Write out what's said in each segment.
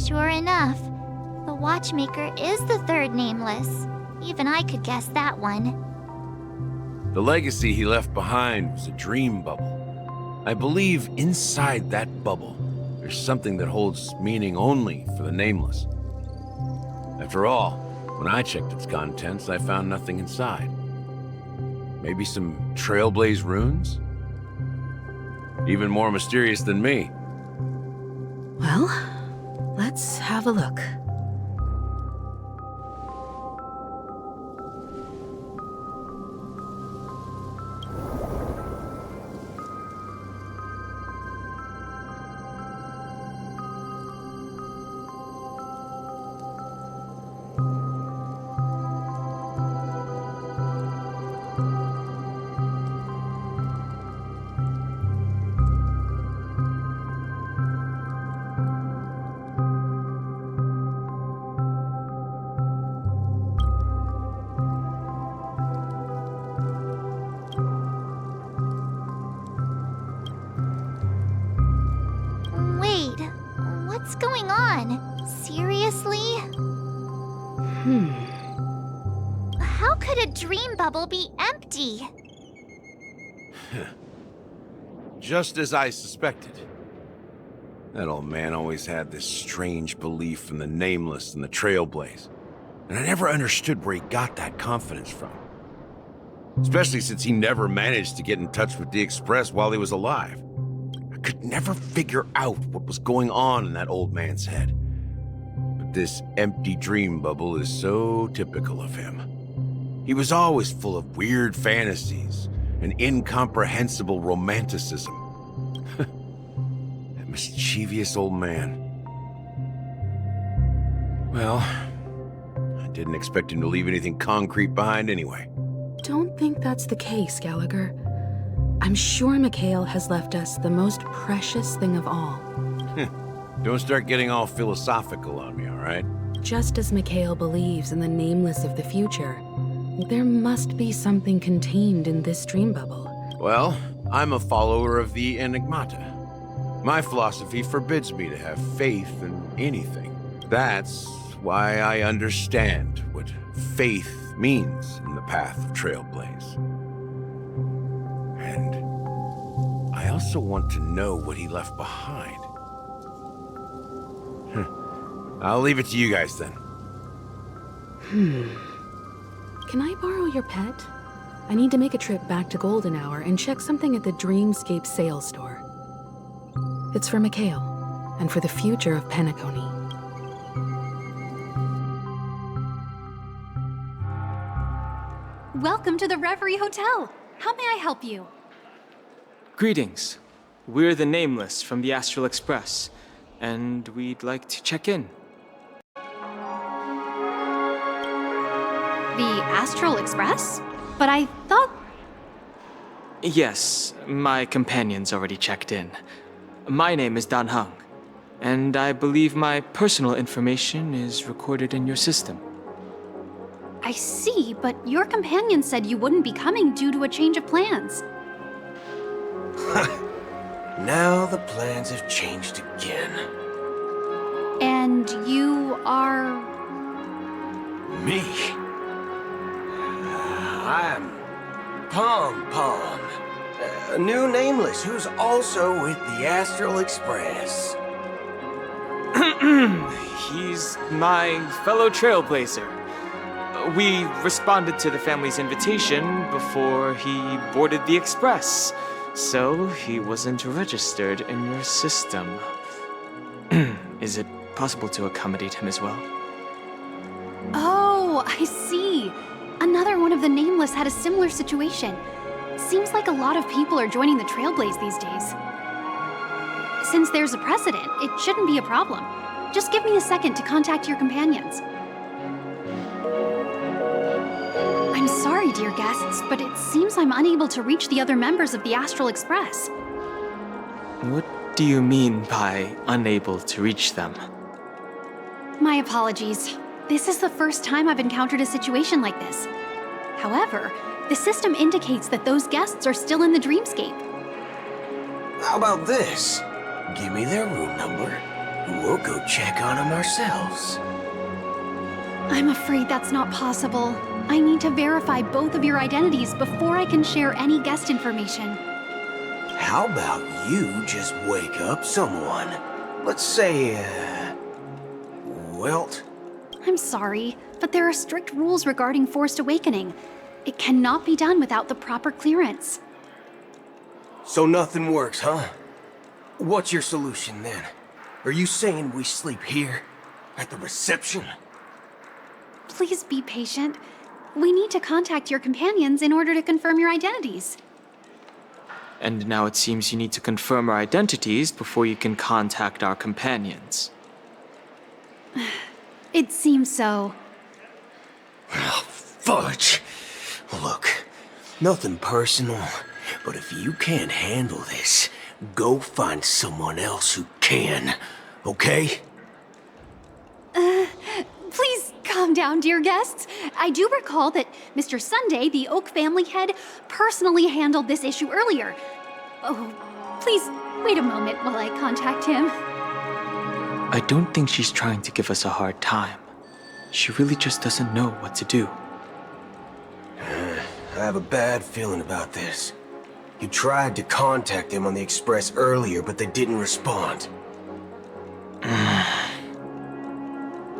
Sure enough, the watchmaker is the third nameless. Even I could guess that one. The legacy he left behind was a dream bubble. I believe inside that bubble, there's something that holds meaning only for the nameless. After all, when I checked its contents, I found nothing inside. Maybe some Trailblaze runes? Even more mysterious than me. Well, let's have a look. Wait, what's going on? Seriously? How could a dream bubble be empty? Just as I suspected. That old man always had this strange belief in the nameless and the Trailblaze. And I never understood where he got that confidence from. Especially since he never managed to get in touch with the Express while he was alive. I could never figure out what was going on in that old man's head. But this empty dream bubble is so typical of him. He was always full of weird fantasies and incomprehensible romanticism. That mischievous old man. Well, I didn't expect him to leave anything concrete behind anyway. Don't think that's the case, Gallagher. I'm sure Mikhail has left us the most precious thing of all. Don't start getting all philosophical on me, all right? Just as Mikhail believes in the nameless of the future, there must be something contained in this dream bubble. Well, I'm a follower of the Enigmata. My philosophy forbids me to have faith in anything. That's why I understand what faith means in the path of Trailblaze. And I also want to know what he left behind. I'll leave it to you guys then. Can I borrow your pet? I need to make a trip back to Golden Hour and check something at the Dreamscape sales store. It's for Mikhail, and for the future of Penacony. Welcome to the Reverie Hotel. How may I help you? Greetings. We're the Nameless from the Astral Express, and we'd like to check in. The Astral Express? But I thought... Yes, my companion's already checked in. My name is Dan Hung, and I believe my personal information is recorded in your system. I see, but your companion said you wouldn't be coming due to a change of plans. Now the plans have changed again. And you are... Me? I'm Pom Pom, a new nameless who's also with the Astral Express. He's my fellow trailblazer. We responded to the family's invitation before he boarded the express, so he wasn't registered in your system. Is it possible to accommodate him as well? Oh, I see. Another one of the Nameless had a similar situation. Seems like a lot of people are joining the Trailblaze these days. Since there's a precedent, it shouldn't be a problem. Just give me a second to contact your companions. I'm sorry, dear guests, but it seems I'm unable to reach the other members of the Astral Express. What do you mean by unable to reach them? My apologies. This is the first time I've encountered a situation like this. However, the system indicates that those guests are still in the dreamscape. How about this? Give me their room number, and we'll go check on them ourselves. I'm afraid that's not possible. I need to verify both of your identities before I can share any guest information. How about you just wake up someone? Let's say, Welt? I'm sorry, but there are strict rules regarding forced awakening. It cannot be done without the proper clearance. So nothing works, huh? What's your solution then? Are you saying we sleep here? At the reception? Please be patient. We need to contact your companions in order to confirm your identities. And now it seems you need to confirm our identities before you can contact our companions. It seems so. Oh, fudge. Look, nothing personal, but if you can't handle this, go find someone else who can, okay? Please calm down, dear guests. I do recall that Mr. Sunday, the Oak family head, personally handled this issue earlier. Oh, please wait a moment while I contact him. I don't think she's trying to give us a hard time. She really just doesn't know what to do. I have a bad feeling about this. You tried to contact them on the Express earlier, but they didn't respond.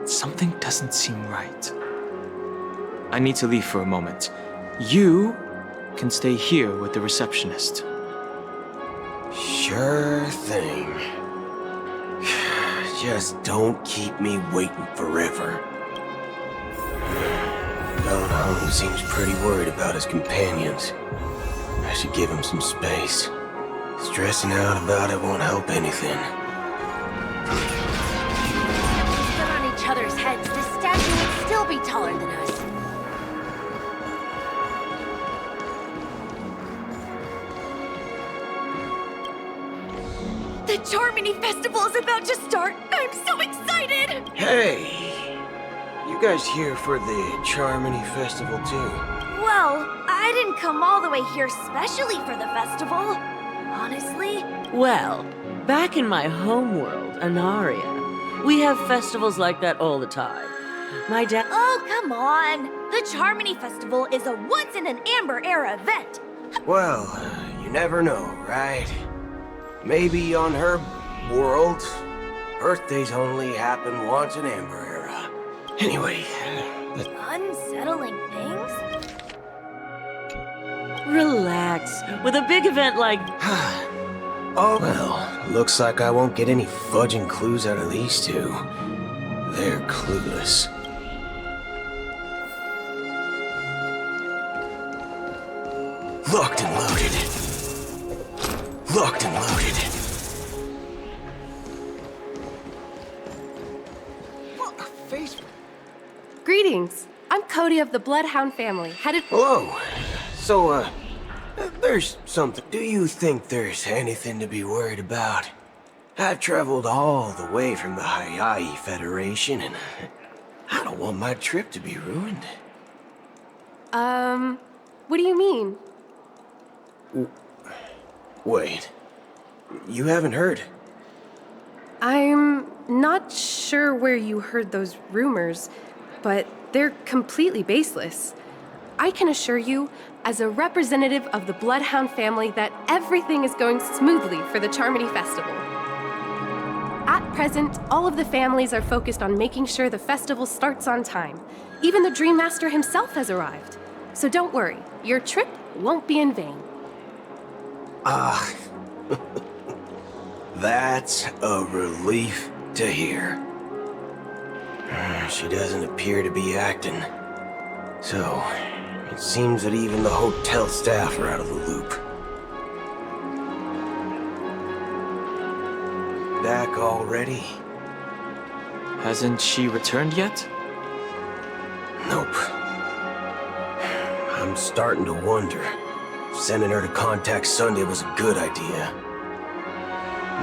Something doesn't seem right. I need to leave for a moment. You can stay here with the receptionist. Sure thing. Just don't keep me waiting forever. Belham seems pretty worried about his companions. I should give him some space. Stressing out about it won't help anything. Stood on each other's heads, this statue would still be taller than us. The Charmony Festival is about to start! I'm so excited! Hey! You guys here for the Charmony Festival too? Well, I didn't come all the way here specially for the festival. Honestly. Well, back in my homeworld, Anaria, we have festivals like that all the time. My dad— Oh, come on! The Charmony Festival is a once-in-an-Amber-era event. Well, you never know, right? Maybe on her world, birthdays only happen once in Amber Era. Anyway, Unsettling things? Relax. With a big event like— oh well, looks like I won't get any fudging clues out of these two. They're clueless. Locked and loaded. Locked and loaded. What a face. Greetings. I'm Cody of the Bloodhound family, headed— Hello. So, there's something. Do you think there's anything to be worried about? I've traveled all the way from the Hayaii Federation, and I don't want my trip to be ruined. what do you mean? Wait. You haven't heard? I'm not sure where you heard those rumors, but they're completely baseless. I can assure you, as a representative of the Bloodhound family, that everything is going smoothly for the Charmony Festival. At present, all of the families are focused on making sure the festival starts on time. Even the Dream Master himself has arrived. So don't worry, your trip won't be in vain. That's a relief to hear. She doesn't appear to be acting. So, it seems that even the hotel staff are out of the loop. back already? Hasn't she returned yet? Nope. I'm starting to wonder if sending her to contact Sunday was a good idea.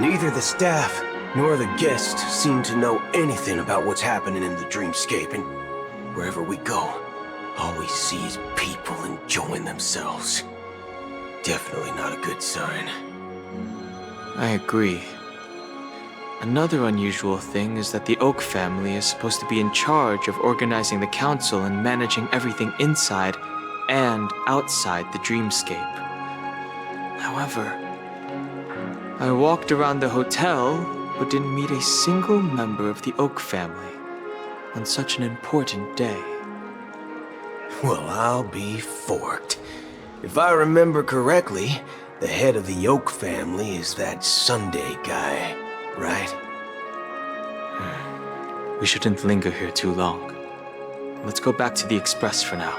Neither the staff nor the guests seem to know anything about what's happening in the dreamscape, and wherever we go, all we see is people enjoying themselves. Definitely not a good sign. I agree. Another unusual thing is that the Oak family is supposed to be in charge of organizing the council and managing everything inside and outside the dreamscape. However, I walked around the hotel but didn't meet a single member of the Oak family on such an important day. Well, I'll be forked. If I remember correctly, the head of the Oak family is that Sunday guy, right? We shouldn't linger here too long. Let's go back to the Express for now.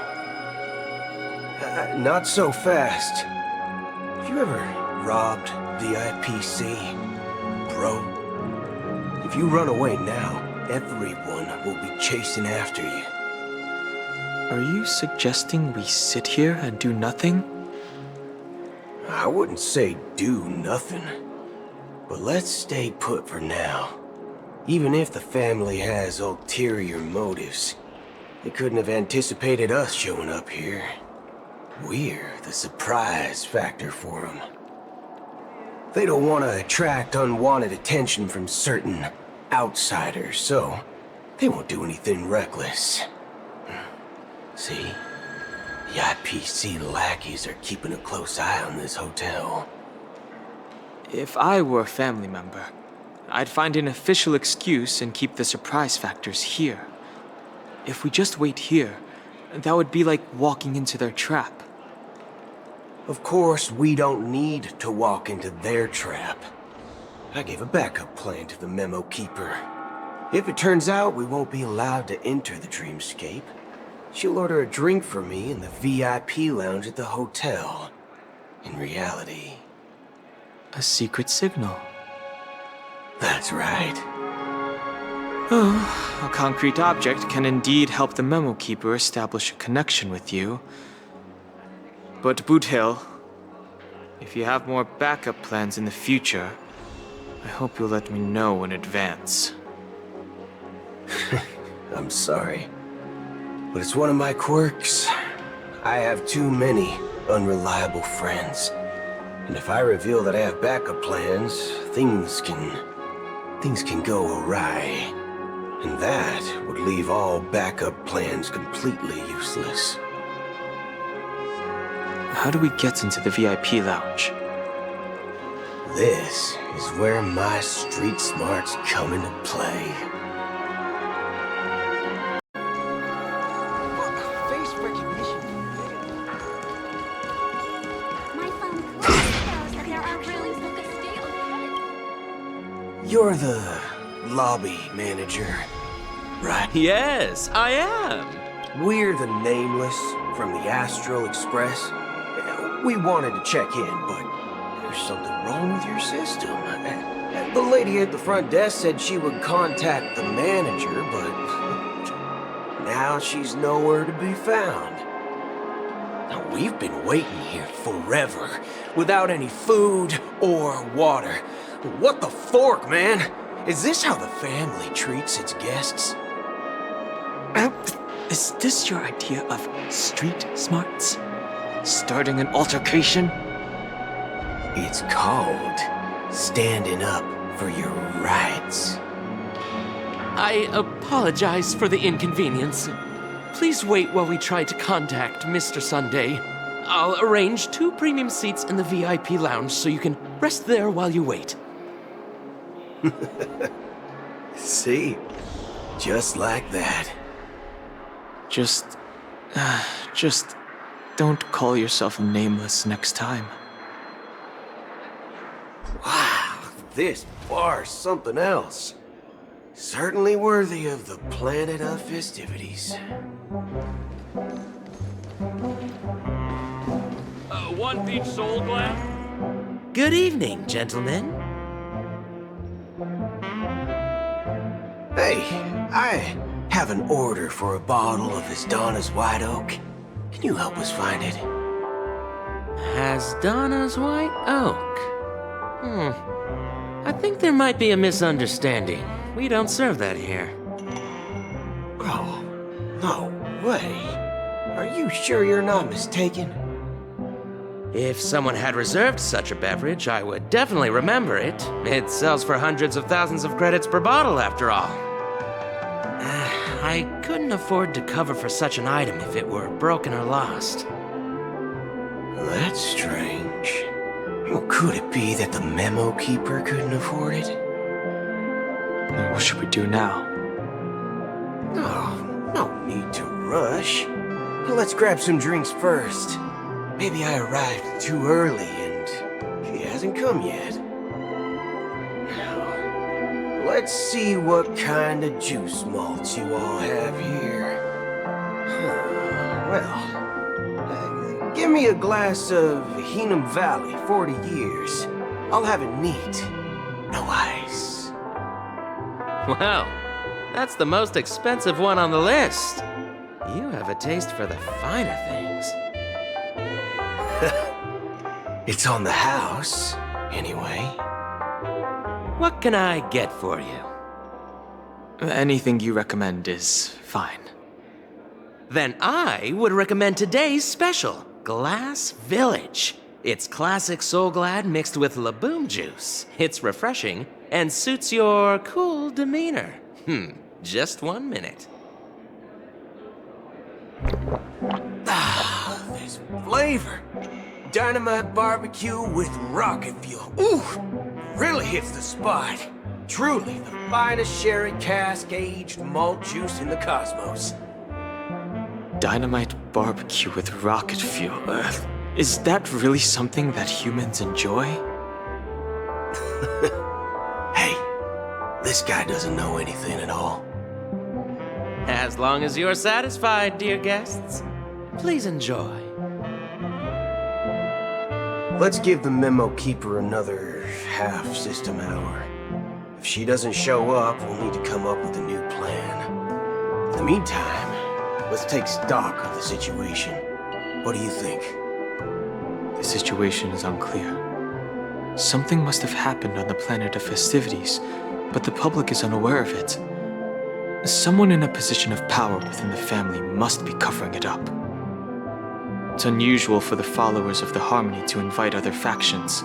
Not so fast. Have you ever robbed VIPC, bro? If you run away now, everyone will be chasing after you. Are you suggesting we sit here and do nothing? I wouldn't say do nothing, but let's stay put for now. Even if the family has ulterior motives, they couldn't have anticipated us showing up here. We're the surprise factor for them. They don't want to attract unwanted attention from certain outsiders, so they won't do anything reckless. See? The IPC lackeys are keeping a close eye on this hotel. If I were a family member, I'd find an official excuse and keep the surprise factors here. If we just wait here, that would be like walking into their trap. Of course, we don't need to walk into their trap. I gave a backup plan to the memo keeper. If it turns out we won't be allowed to enter the dreamscape, she'll order a drink for me in the VIP lounge at the hotel. In reality... A secret signal. That's right. Oh, a concrete object can indeed help the memo keeper establish a connection with you. But Boot Hill, if you have more backup plans in the future, I hope you'll let me know in advance. I'm sorry, but it's one of my quirks. I have too many unreliable friends. And if I reveal that I have backup plans, things can go awry. And that would leave all backup plans completely useless. How do we get into the VIP lounge? This is where my street smarts come into play. Face recognition. My phone clearly shows that there are rooms with a steel. You're the lobby manager, right? Yes, I am. We're the Nameless from the Astral Express. We wanted to check in, but there's something wrong with your system. The lady at the front desk said she would contact the manager, but now she's nowhere to be found. Now, we've been waiting here forever, without any food or water. What the fork, man? Is this how the family treats its guests? Is this your idea of street smarts? Starting an altercation? It's called standing up for your rights. I apologize for the inconvenience. Please wait while we try to contact Mr. Sunday. I'll arrange 2 premium seats in the VIP lounge so you can rest there while you wait. See? Just like that. Just don't call yourself Nameless next time. Wow, this bar's something else. Certainly worthy of the planet of festivities. 1 peach soul glass? Good evening, gentlemen. Hey, I have an order for a bottle of Donna's White Oak. Can you help us find it? Donna's White Oak? I think there might be a misunderstanding. We don't serve that here. Oh, no way. Are you sure you're not mistaken? If someone had reserved such a beverage, I would definitely remember it. It sells for hundreds of thousands of credits per bottle, after all. I couldn't afford to cover for such an item if it were broken or lost. That's strange. Well, could it be that the memo keeper couldn't afford it? Then what should we do now? Oh, no need to rush. Let's grab some drinks first. Maybe I arrived too early and she hasn't come yet. Now, let's see what kind of juice malts you all have here. Well, give me a glass of Heenum Valley, 40 years. I'll have it neat. No ice. Well, that's the most expensive one on the list. You have a taste for the finer things. It's on the house, anyway. What can I get for you? Anything you recommend is fine. Then I would recommend today's special, Glass Village. It's classic Soul Glad mixed with Laboom juice. It's refreshing and suits your cool demeanor. Just 1 minute. Ah, this flavor. Dynamite barbecue with rocket fuel. Ooh, really hits the spot. Truly the finest sherry cask-aged malt juice in the cosmos. Dynamite barbecue with rocket fuel. Is that really something that humans enjoy? Hey, this guy doesn't know anything at all. As long as you're satisfied, dear guests, please enjoy. Let's give the memo keeper another half-system hour. If she doesn't show up, we'll need to come up with a new plan. In the meantime, let's take stock of the situation. What do you think? The situation is unclear. Something must have happened on the planet of festivities, but the public is unaware of it. Someone in a position of power within the family must be covering it up. It's unusual for the followers of the Harmony to invite other factions,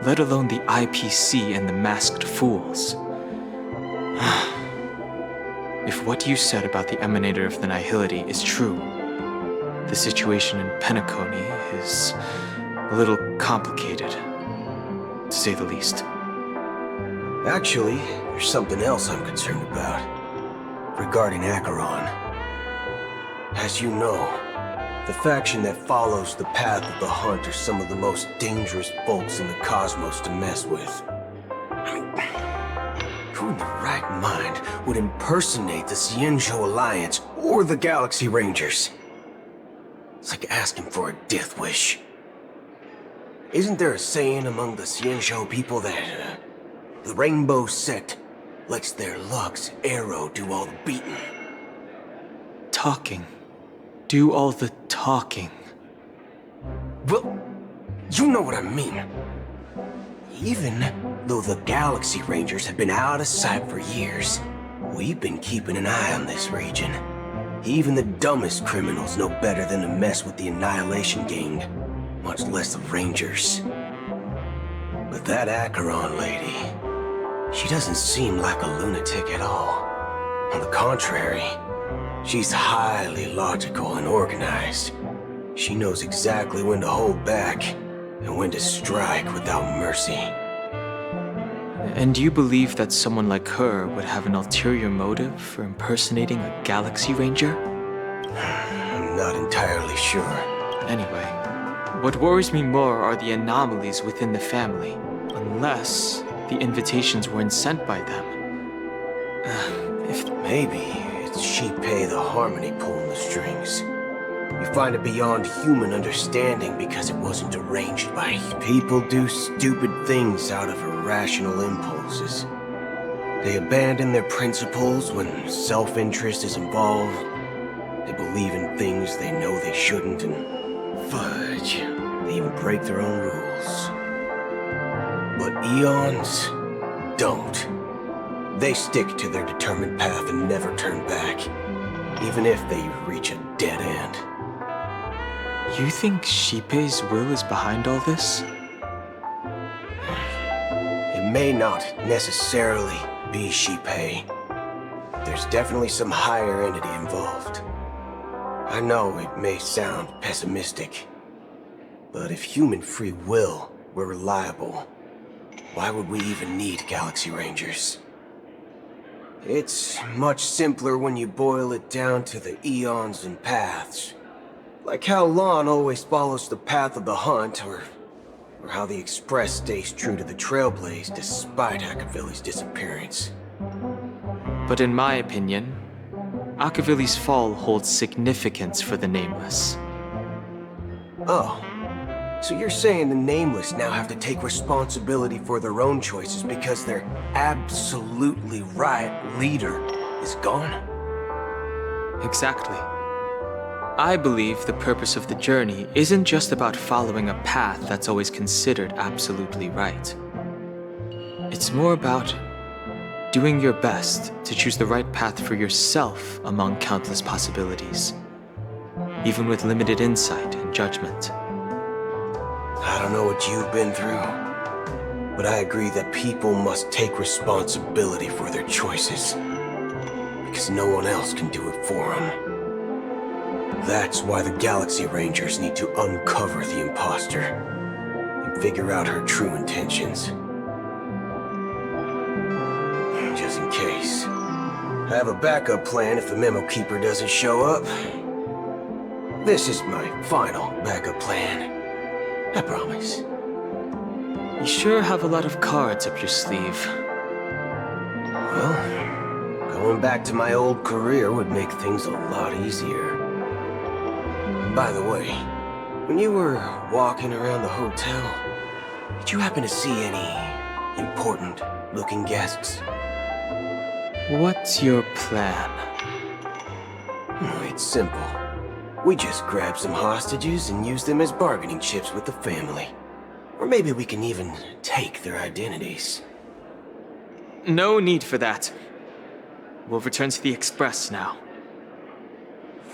let alone the IPC and the Masked Fools. If what you said about the Emanator of the Nihility is true, the situation in Penacony is a little complicated, to say the least. Actually, there's something else I'm concerned about. Regarding Acheron. As you know, the faction that follows the path of the hunt are some of the most dangerous folks in the cosmos to mess with. I mean, who in the right mind would impersonate the Cienjo Alliance or the Galaxy Rangers? It's like asking for a death wish. Isn't there a saying among the Cienjo people that the Rainbow Sect lets their Lux arrow do all the beating? Talking. Do all the talking. Well, you know what I mean. Even though the Galaxy Rangers have been out of sight for years, we've been keeping an eye on this region. Even the dumbest criminals know better than to mess with the Annihilation Gang, much less the Rangers. But that Acheron lady, she doesn't seem like a lunatic at all. On the contrary, she's highly logical and organized. She knows exactly when to hold back and when to strike without mercy. And you believe that someone like her would have an ulterior motive for impersonating a Galaxy Ranger? I'm not entirely sure. Anyway, what worries me more are the anomalies within the family. Unless the invitations weren't sent by them. If maybe it's Shipei the Harmony pulling the strings. You find it beyond human understanding because it wasn't arranged by people do stupid things out of irrational impulses. They abandon their principles when self-interest is involved. They believe in things they know they shouldn't, and fudge, they even break their own rules. But Eons don't. They stick to their determined path and never turn back, even if they reach a dead end. You think Shippei's will is behind all this? It may not necessarily be Shippei. There's definitely some higher entity involved. I know it may sound pessimistic, but if human free will were reliable, why would we even need Galaxy Rangers? It's much simpler when you boil it down to the eons and paths. Like how Lon always follows the path of the hunt, or how the Express stays true to the Trailblaze despite Akavili's disappearance. But in my opinion, Akavili's fall holds significance for the Nameless. Oh, so you're saying the Nameless now have to take responsibility for their own choices because their absolutely right leader is gone? Exactly. I believe the purpose of the journey isn't just about following a path that's always considered absolutely right. It's more about doing your best to choose the right path for yourself among countless possibilities, even with limited insight and judgment. I don't know what you've been through, but I agree that people must take responsibility for their choices, because no one else can do it for them. That's why the Galaxy Rangers need to uncover the imposter and figure out her true intentions. Just in case. I have a backup plan if the Memo Keeper doesn't show up. This is my final backup plan. I promise. You sure have a lot of cards up your sleeve. Well, going back to my old career would make things a lot easier. By the way, when you were walking around the hotel, did you happen to see any important-looking guests? What's your plan? It's simple. We just grab some hostages and use them as bargaining chips with the family. Or maybe we can even take their identities. No need for that. We'll return to the Express now.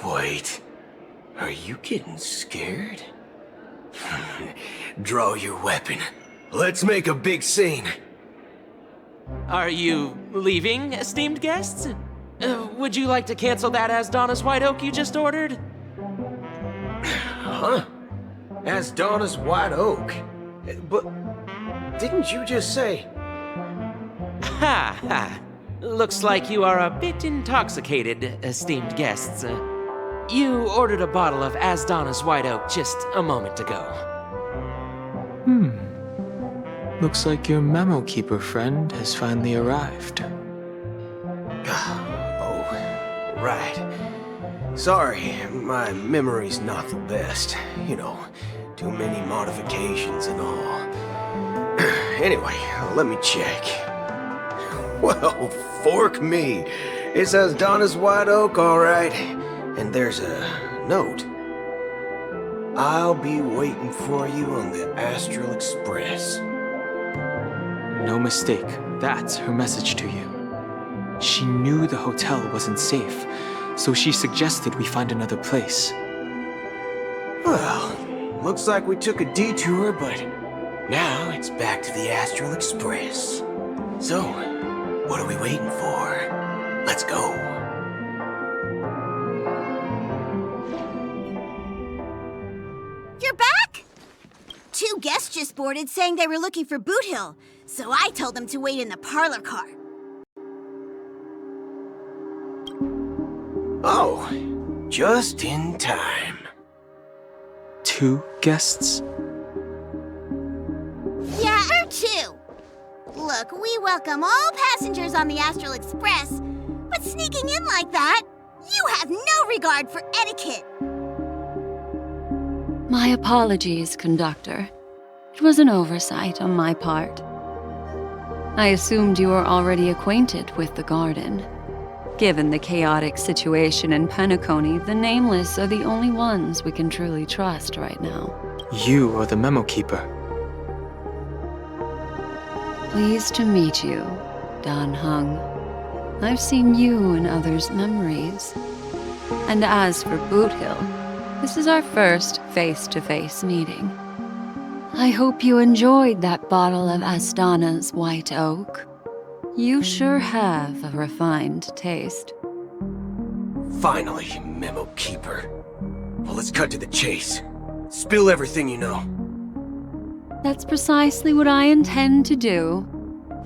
Wait. Are you getting scared? Draw your weapon. Let's make a big scene. Are you leaving, esteemed guests? Would you like to cancel that Asdonis White Oak you just ordered? Huh? As Donna's White Oak? But didn't you just say... Ha ha. Looks like you are a bit intoxicated, esteemed guests. You ordered a bottle of Asdonis White Oak just a moment ago. Looks like your Memo Keeper friend has finally arrived. Oh, right. Sorry, my memory's not the best. You know, too many modifications and all. Anyway, let me check. Well, fork me. It says Donna's White Oak, all right. And there's a note. I'll be waiting for you on the Astral Express. No mistake, that's her message to you. She knew the hotel wasn't safe, so she suggested we find another place. Well, looks like we took a detour, but now it's back to the Astral Express. So, what are we waiting for? Let's go. You're back? Two guests just boarded saying they were looking for Boot Hill, so I told them to wait in the parlor car. Oh, just in time. Two guests? Yeah, or two. Look, we welcome all passengers on the Astral Express, but sneaking in like that, you have no regard for etiquette. My apologies, conductor. It was an oversight on my part. I assumed you were already acquainted with the garden. Given the chaotic situation in Penacony, the Nameless are the only ones we can truly trust right now. You are the Memo Keeper. Pleased to meet you, Dan Hung. I've seen you in others' memories. And as for Boot Hill, this is our first face-to-face meeting. I hope you enjoyed that bottle of Astana's White Oak. You sure have a refined taste. Finally, you Memo Keeper. Well, let's cut to the chase. Spill everything you know. That's precisely what I intend to do.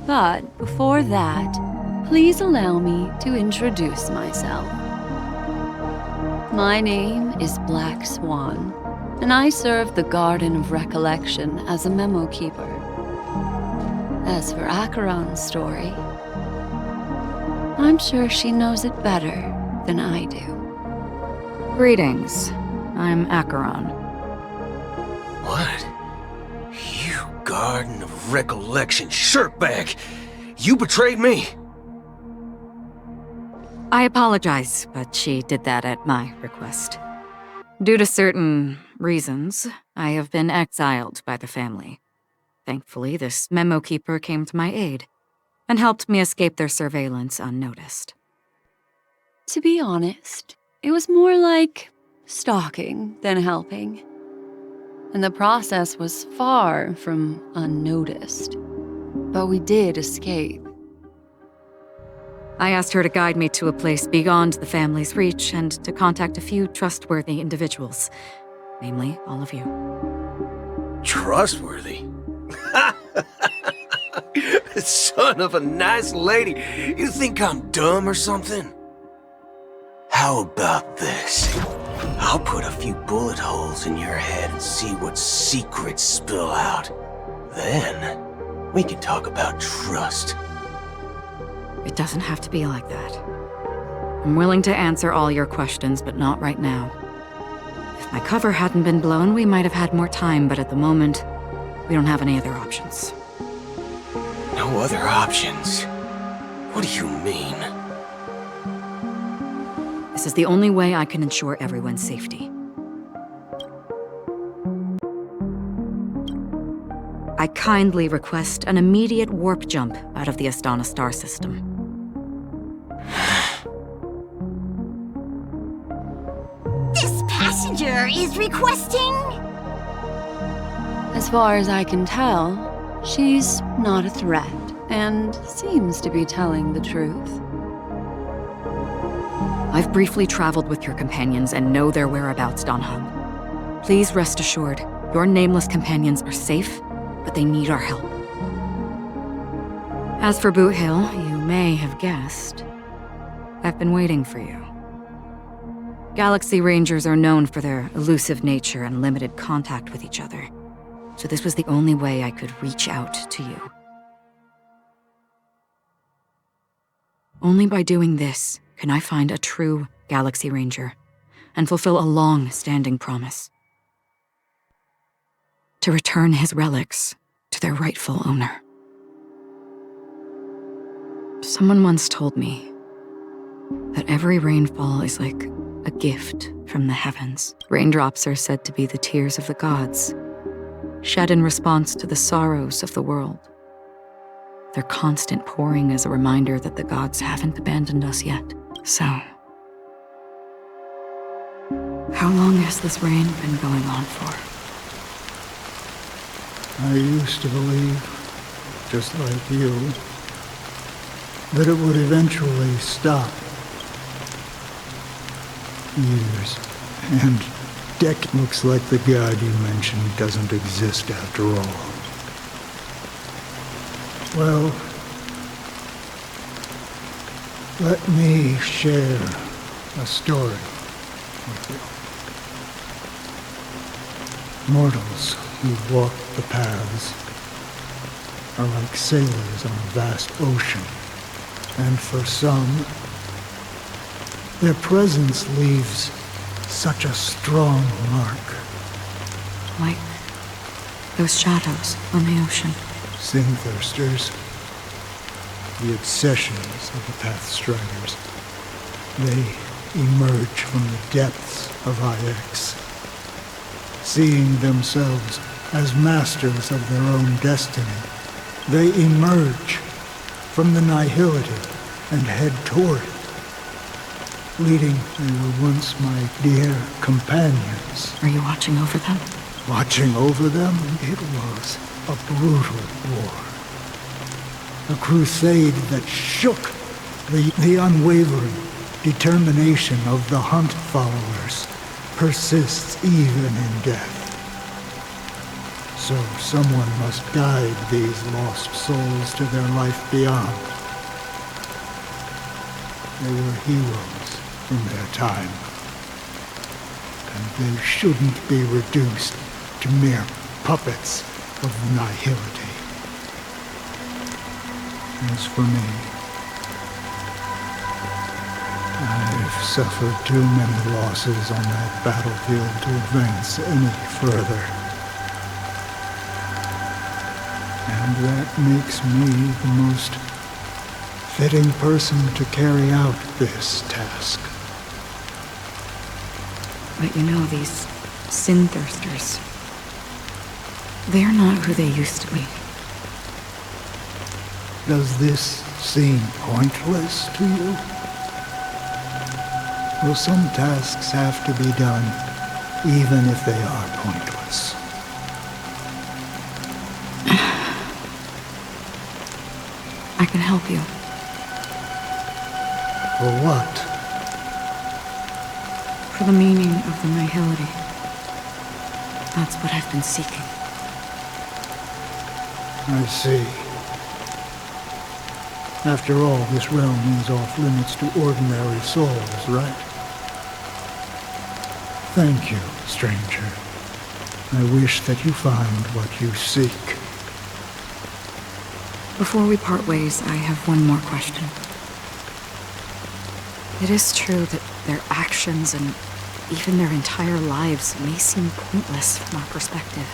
But before that, please allow me to introduce myself. My name is Black Swan, and I serve the Garden of Recollection as a Memo Keeper. As for Acheron's story, I'm sure she knows it better than I do. Greetings. I'm Acheron. What? You Garden of Recollection shirtbag! You betrayed me! I apologize, but she did that at my request. Due to certain reasons, I have been exiled by the family. Thankfully, this Memo Keeper came to my aid and helped me escape their surveillance unnoticed. To be honest, it was more like stalking than helping. And the process was far from unnoticed. But we did escape. I asked her to guide me to a place beyond the family's reach and to contact a few trustworthy individuals, namely all of you. Trustworthy? Son of a nice lady, you think I'm dumb or something? How about this? I'll put a few bullet holes in your head and see what secrets spill out. Then, we can talk about trust. It doesn't have to be like that. I'm willing to answer all your questions, but not right now. If my cover hadn't been blown, we might have had more time, but at the moment, we don't have any other options. No other options? What do you mean? This is the only way I can ensure everyone's safety. I kindly request an immediate warp jump out of the Astana star system. This passenger is requesting? As far as I can tell, she's not a threat and seems to be telling the truth. I've briefly traveled with your companions and know their whereabouts, Dan Hung. Please rest assured, your nameless companions are safe, but they need our help. As for Boot Hill, you may have guessed, I've been waiting for you. Galaxy Rangers are known for their elusive nature and limited contact with each other, so this was the only way I could reach out to you. Only by doing this can I find a true Galaxy Ranger and fulfill a long-standing promise. To return his relics to their rightful owner. Someone once told me that every rainfall is like a gift from the heavens. Raindrops are said to be the tears of the gods, shed in response to the sorrows of the world. Their constant pouring is a reminder that the gods haven't abandoned us yet. So, how long has this rain been going on for? I used to believe, just like you, that it would eventually stop. Years and decades. Looks like the god you mentioned doesn't exist after all. Well, let me share a story with you. Mortals who walk the paths are like sailors on a vast ocean, and for some, their presence leaves such a strong mark. Like those shadows on the ocean. Sin thirsters, the obsessions of the Pathstriders. They emerge from the depths of IX, seeing themselves as masters of their own destiny. They emerge from the nihility and head toward it. Leading, they were once my dear companions. Are you watching over them? Watching over them, it was a brutal war. A crusade that shook the unwavering determination of the Hunt followers persists even in death. So someone must guide these lost souls to their life beyond. They were heroes in their time, and they shouldn't be reduced to mere puppets of nihility. As for me, I've suffered too many losses on that battlefield to advance any further. And that makes me the most fitting person to carry out this task. But you know, these sin-thirsters, they're not who they used to be. Does this seem pointless to you? Well, some tasks have to be done, even if they are pointless. I can help you. For what? For the meaning of the nihility. That's what I've been seeking. I see. After all, this realm is off limits to ordinary souls, right? Thank you, stranger. I wish that you find what you seek. Before we part ways, I have one more question. It is true that their actions and even their entire lives may seem pointless from our perspective.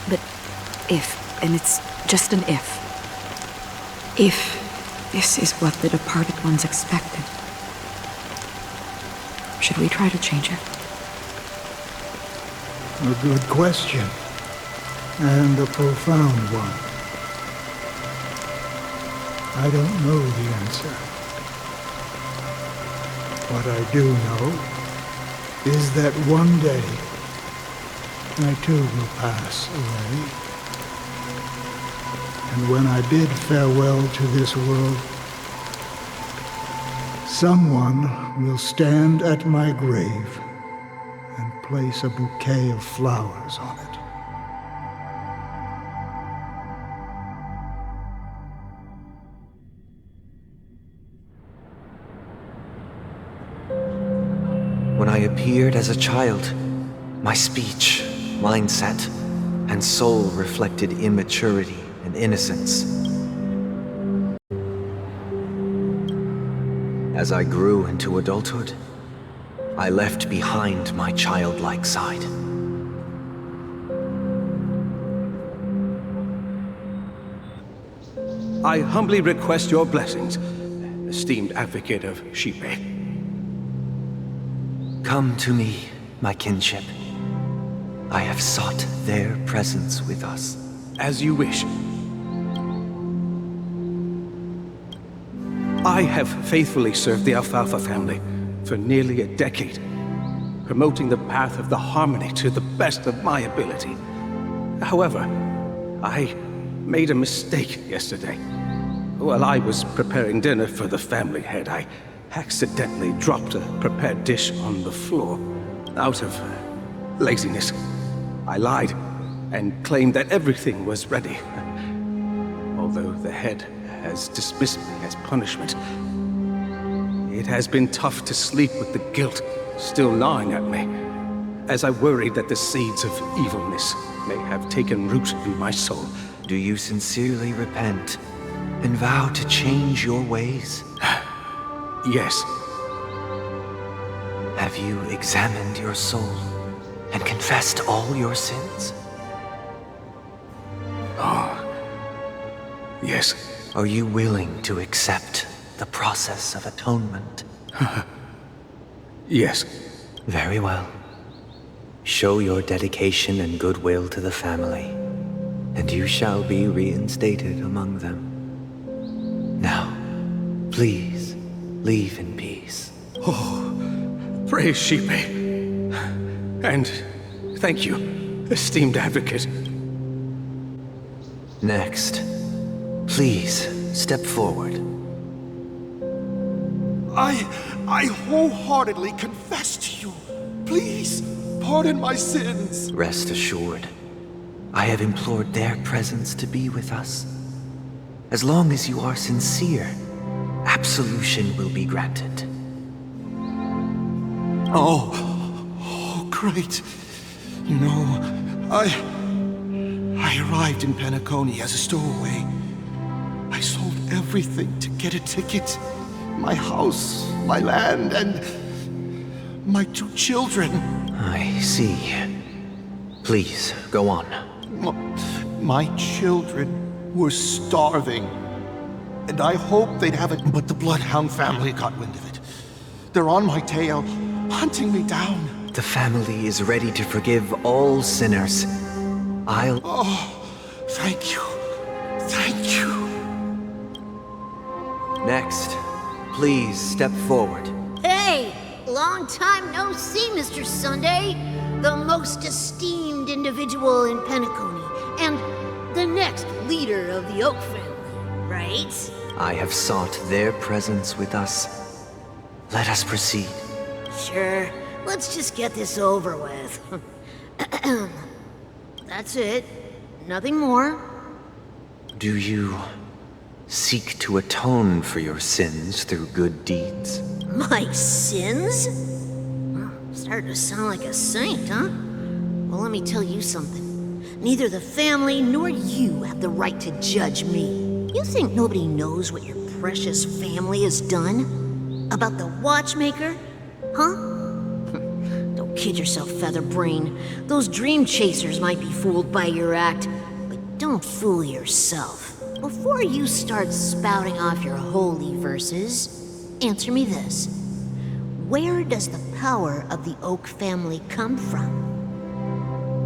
But if, and it's just an if this is what the departed ones expected, should we try to change it? A good question, and a profound one. I don't know the answer. What I do know is that one day I too will pass away. And when I bid farewell to this world, someone will stand at my grave and place a bouquet of flowers on it. When I appeared as a child, my speech, mindset, and soul reflected immaturity and innocence. As I grew into adulthood, I left behind my childlike side. I humbly request your blessings, esteemed advocate of Shipe. Come to me, my kinship. I have sought their presence with us. As you wish. I have faithfully served the Alfalfa family for nearly a decade, promoting the path of the harmony to the best of my ability. However, I made a mistake yesterday. While I was preparing dinner for the family head, I accidentally dropped a prepared dish on the floor. Out of laziness, I lied and claimed that everything was ready. Although the head has dismissed me as punishment, it has been tough to sleep with the guilt still gnawing at me, as I worried that the seeds of evilness may have taken root in my soul. Do you sincerely repent and vow to change your ways? Yes. Have you examined your soul and confessed all your sins? Oh, yes. Are you willing to accept the process of atonement? Yes. Very well. Show your dedication and goodwill to the family, and you shall be reinstated among them. Now, please, leave in peace. Oh, praise Sheepy. And thank you, esteemed advocate. Next, please step forward. I wholeheartedly confess to you. Please, pardon my sins. Rest assured, I have implored their presence to be with us. As long as you are sincere, absolution will be granted. Oh, great. You know, I arrived in Penacony as a stowaway. I sold everything to get a ticket. My house, my land, and my 2 children. I see. Please, go on. My children were starving. And I hoped they'd have it, but the Bloodhound family got wind of it. They're on my tail, hunting me down. The family is ready to forgive all sinners. Oh, thank you. Thank you. Next, please step forward. Hey! Long time no see, Mr. Sunday. The most esteemed individual in Penacony, and the next leader of the Oak family, right? I have sought their presence with us. Let us proceed. Sure. Let's just get this over with. That's it. Nothing more. Do you seek to atone for your sins through good deeds? My sins? Starting to sound like a saint, huh? Well, let me tell you something. Neither the family nor you have the right to judge me. You think nobody knows what your precious family has done? About the watchmaker? Huh? Don't kid yourself, Featherbrain. Those dream chasers might be fooled by your act, but don't fool yourself. Before you start spouting off your holy verses, answer me this. Where does the power of the Oak family come from?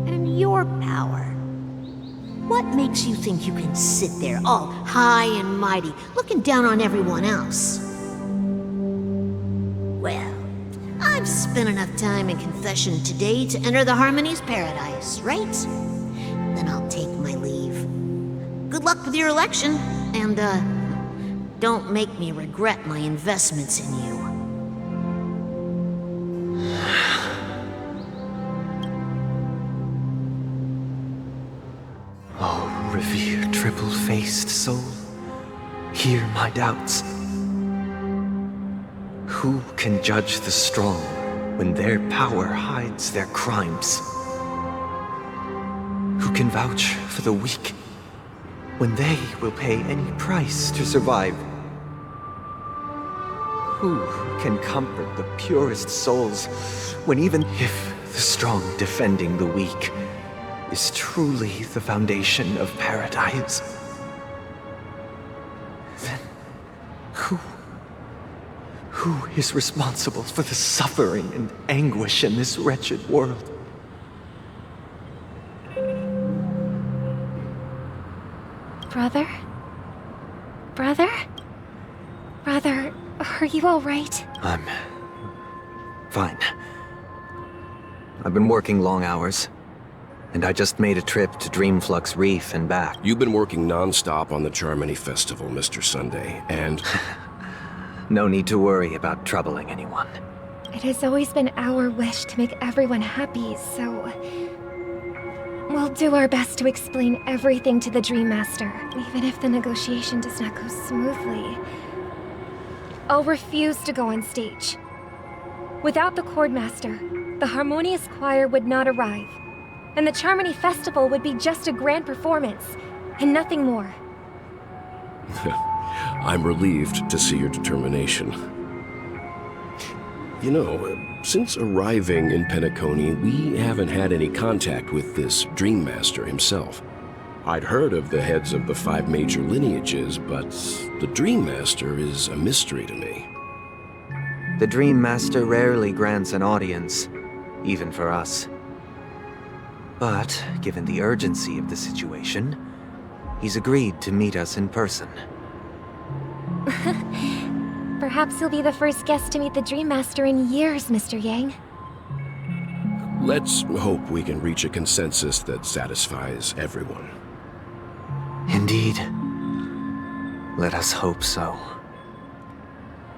And your power? What makes you think you can sit there all high and mighty, looking down on everyone else? Well, I've spent enough time in confession today to enter the Harmony's paradise, right? Then I'll take my leave. Good luck with your election, and, don't make me regret my investments in you. Oh, revered triple-faced soul, hear my doubts. Who can judge the strong when their power hides their crimes? Who can vouch for the weak when they will pay any price to survive? Who can comfort the purest souls when even if the strong defending the weak is truly the foundation of paradise? Then who is responsible for the suffering and anguish in this wretched world? Brother? Brother? Brother, are you all right? I'm fine. I've been working long hours, and I just made a trip to Dreamflux Reef and back. You've been working non-stop on the Charmony Festival, Mr. Sunday, and... No need to worry about troubling anyone. It has always been our wish to make everyone happy, so... we'll do our best to explain everything to the Dream Master, even if the negotiation does not go smoothly. I'll refuse to go on stage. Without the Chord Master, the Harmonious Choir would not arrive, and the Charmony Festival would be just a grand performance, and nothing more. I'm relieved to see your determination. You know, since arriving in Penacony, we haven't had any contact with this Dream Master himself. I'd heard of the heads of the 5 major lineages, but the Dream Master is a mystery to me. The Dream Master rarely grants an audience, even for us. But, given the urgency of the situation, he's agreed to meet us in person. Perhaps you'll be the first guest to meet the Dream Master in years, Mr. Yang. Let's hope we can reach a consensus that satisfies everyone. Indeed. Let us hope so.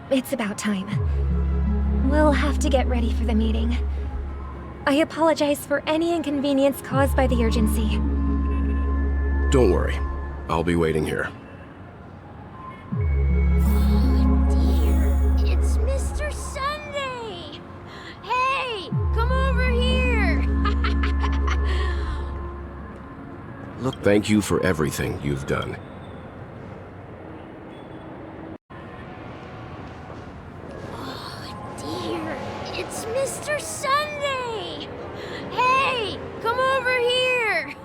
It's about time. We'll have to get ready for the meeting. I apologize for any inconvenience caused by the urgency. Don't worry. I'll be waiting here. It's Mr. Sunday! Hey, come over here! Look, thank you for everything you've done. It's Mr. Sunday! Hey, come over here!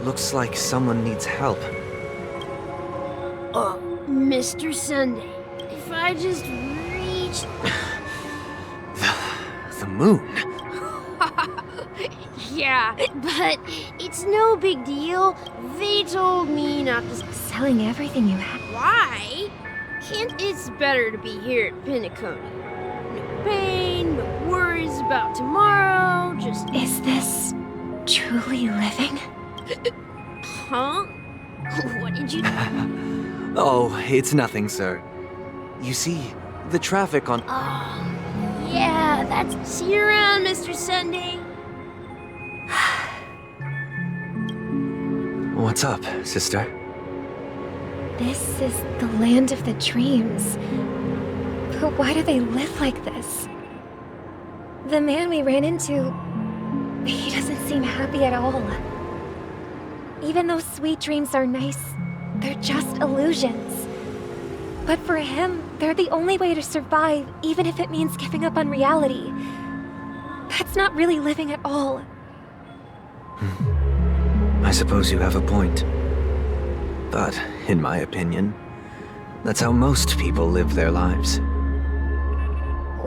Looks like someone needs help. Mr. Sunday, if I just reached... The moon? Yeah, but it's no big deal. They told me not to... Selling everything you have. Why? It's better to be here at Penacony. No pain, no worries about tomorrow, just... Is this truly living? Huh? What did you... Oh, it's nothing, sir. You see, the traffic on... Yeah, that's... See you around, Mr. Sunday. What's up, sister? This is the land of the dreams. But why do they live like this? The man we ran into... he doesn't seem happy at all. Even though sweet dreams are nice, they're just illusions. But for him, they're the only way to survive, even if it means giving up on reality. That's not really living at all. I suppose you have a point. But, in my opinion, that's how most people live their lives.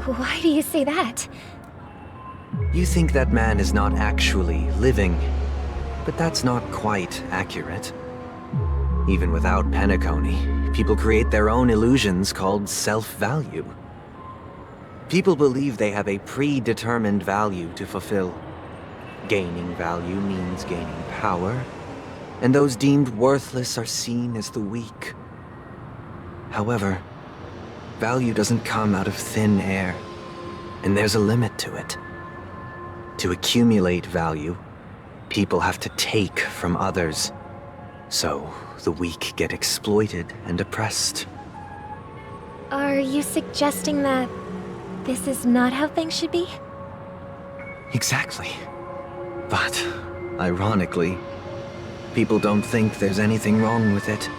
Why do you say that? You think that man is not actually living, but that's not quite accurate. Even without Penacony, people create their own illusions called self-value. People believe they have a predetermined value to fulfill. Gaining value means gaining power, and those deemed worthless are seen as the weak. However, value doesn't come out of thin air, and there's a limit to it. To accumulate value, people have to take from others, so the weak get exploited and oppressed. Are you suggesting that this is not how things should be? Exactly. But, ironically, people don't think there's anything wrong with it,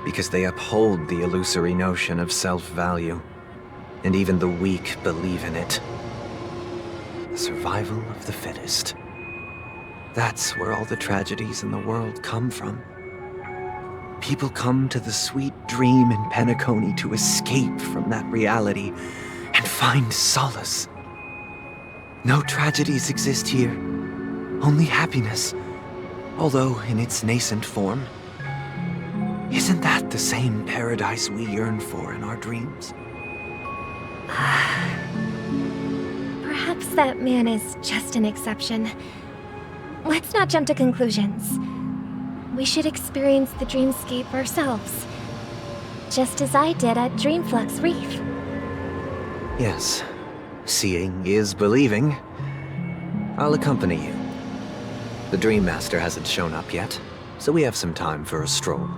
because they uphold the illusory notion of self-value, and even the weak believe in it. The survival of the fittest. That's where all the tragedies in the world come from. People come to the sweet dream in Penacony to escape from that reality and find solace. No tragedies exist here, only happiness, although in its nascent form. Isn't that the same paradise we yearn for in our dreams? Perhaps that man is just an exception. Let's not jump to conclusions. We should experience the dreamscape ourselves, just as I did at Dreamflux Reef. Yes, seeing is believing. I'll accompany you. The Dream Master hasn't shown up yet, so we have some time for a stroll.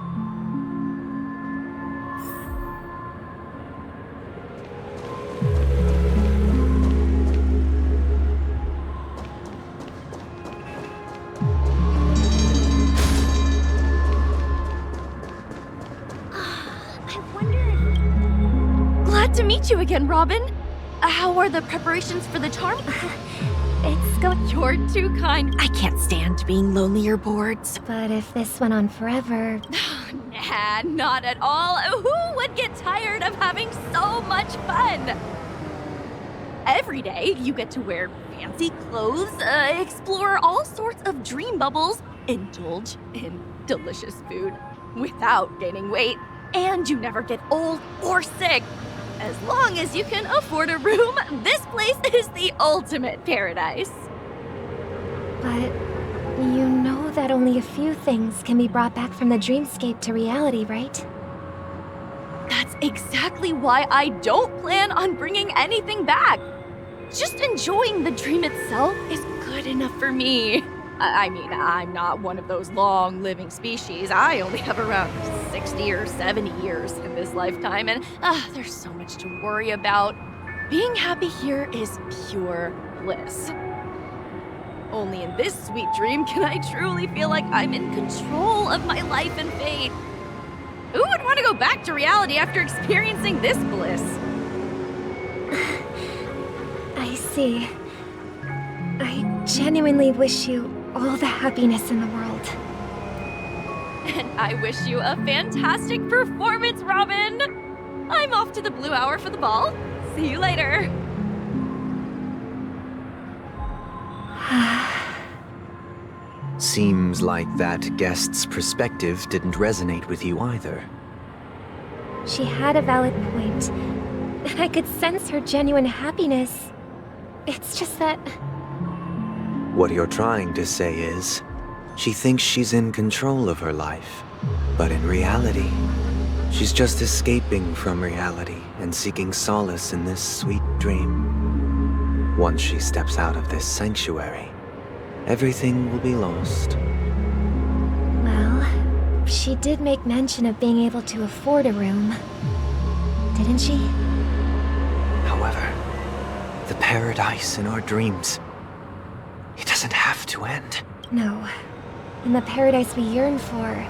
Glad to meet you again, Robin. How are the preparations for the charm? it's You're too kind. I can't stand being lonely or bored. But if this went on forever... Nah, not at all. Who would get tired of having so much fun? Every day, you get to wear fancy clothes, explore all sorts of dream bubbles, indulge in delicious food without gaining weight, and you never get old or sick. As long as you can afford a room, this place is the ultimate paradise. But you know that only a few things can be brought back from the dreamscape to reality, right? That's exactly why I don't plan on bringing anything back. Just enjoying the dream itself is good enough for me. I mean, I'm not one of those long-living species. I only have around 60 or 70 years in this lifetime, and there's so much to worry about. Being happy here is pure bliss. Only in this sweet dream can I truly feel like I'm in control of my life and fate. Who would want to go back to reality after experiencing this bliss? I see. I genuinely wish you all the happiness in the world. And I wish you a fantastic performance, Robin! I'm off to the Blue Hour for the ball. See you later. Seems like that guest's perspective didn't resonate with you either. She had a valid point, and I could sense her genuine happiness. It's just that... What you're trying to say is, she thinks she's in control of her life. But in reality, she's just escaping from reality and seeking solace in this sweet dream. Once she steps out of this sanctuary, everything will be lost. Well, she did make mention of being able to afford a room, didn't she? However, the paradise in our dreams, it doesn't have to end. No. And the paradise we yearn for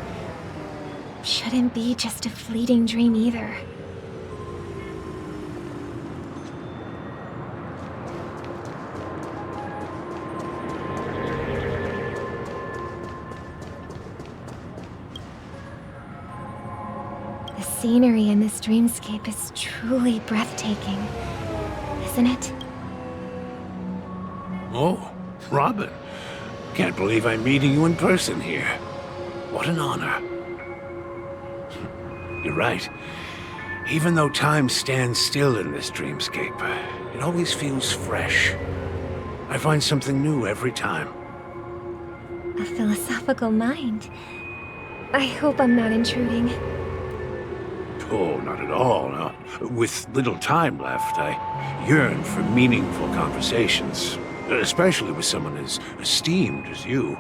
shouldn't be just a fleeting dream either. The scenery in this dreamscape is truly breathtaking, isn't it? Oh, Robin. Can't believe I'm meeting you in person here. What an honor. You're right. Even though time stands still in this dreamscape, it always feels fresh. I find something new every time. A philosophical mind. I hope I'm not intruding. Oh, not at all. No. With little time left, I yearn for meaningful conversations. Especially with someone as esteemed as you.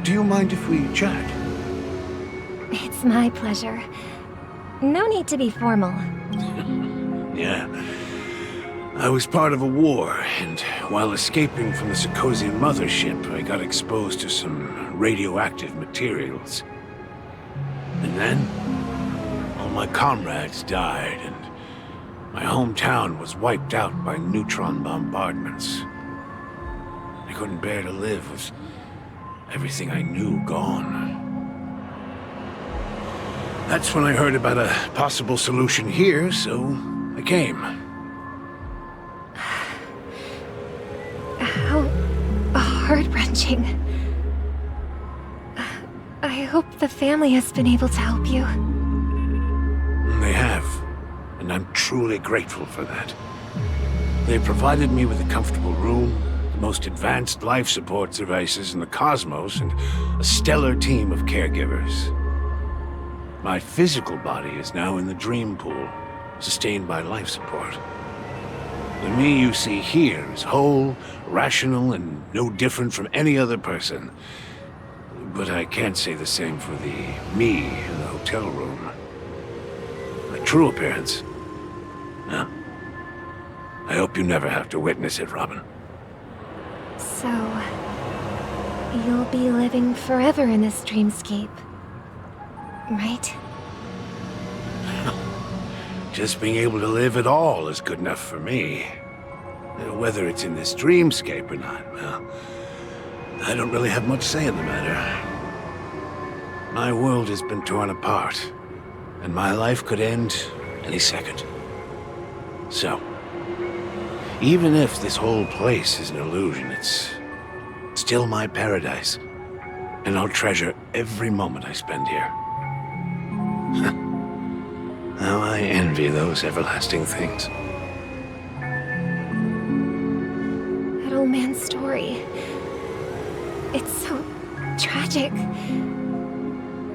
Do you mind if we chat? It's my pleasure. No need to be formal. Yeah. I was part of a war, and while escaping from the Sikosian mothership, I got exposed to some radioactive materials. And then, all my comrades died, and my hometown was wiped out by neutron bombardments. I couldn't bear to live with everything I knew gone. That's when I heard about a possible solution here, so I came. How heart-wrenching. I hope the family has been able to help you. They have, and I'm truly grateful for that. They provided me with a comfortable room, the most advanced life support devices in the cosmos, and a stellar team of caregivers. My physical body is now in the dream pool, sustained by life support. The me you see here is whole, rational, and no different from any other person. But I can't say the same for the me in the hotel room. My true appearance? No. I hope you never have to witness it, Robin. So, you'll be living forever in this dreamscape, right? Just being able to live at all is good enough for me. Whether it's in this dreamscape or not, well, I don't really have much say in the matter. My world has been torn apart, and my life could end any second. So, even if this whole place is an illusion, it's still my paradise, and I'll treasure every moment I spend here. How I envy those everlasting things. That old man's story. It's so tragic.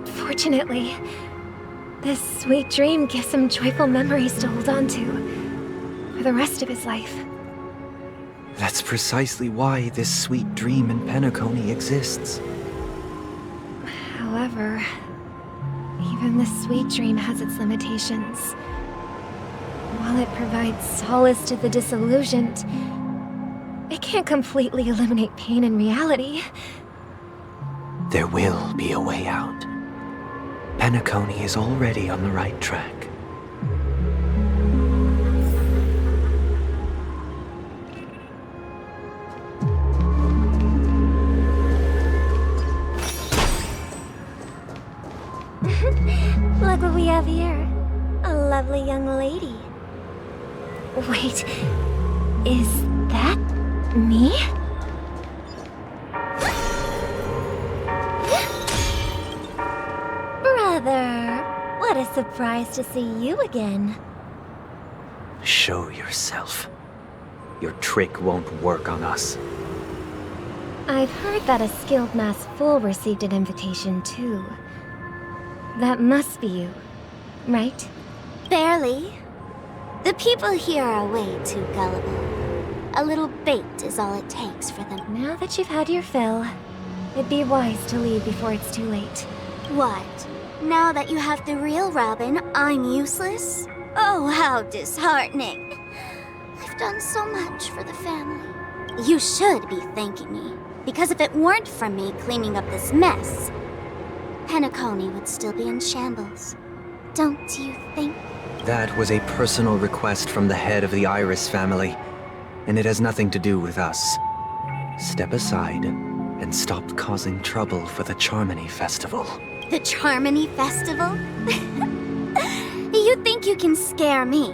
Fortunately, this sweet dream gives him joyful memories to hold on to for the rest of his life. That's precisely why this sweet dream in Penacony exists. However, even this sweet dream has its limitations. While it provides solace to the disillusioned, it can't completely eliminate pain in reality. There will be a way out. Penacony is already on the right track. Look what we have here. A lovely young lady. Wait, is that me? Brother, what a surprise to see you again. Show yourself. Your trick won't work on us. I've heard that a skilled mass fool received an invitation too. That must be you, right? Barely. The people here are way too gullible. A little bait is all it takes for them. Now that you've had your fill, it'd be wise to leave before it's too late. What? Now that you have the real Robin, I'm useless? Oh, how disheartening. I've done so much for the family. You should be thanking me, because if it weren't for me cleaning up this mess, Penacony would still be in shambles. Don't you think? That was a personal request from the head of the Iris family, and it has nothing to do with us. Step aside and stop causing trouble for the Charmony Festival. The Charmony Festival? You think you can scare me?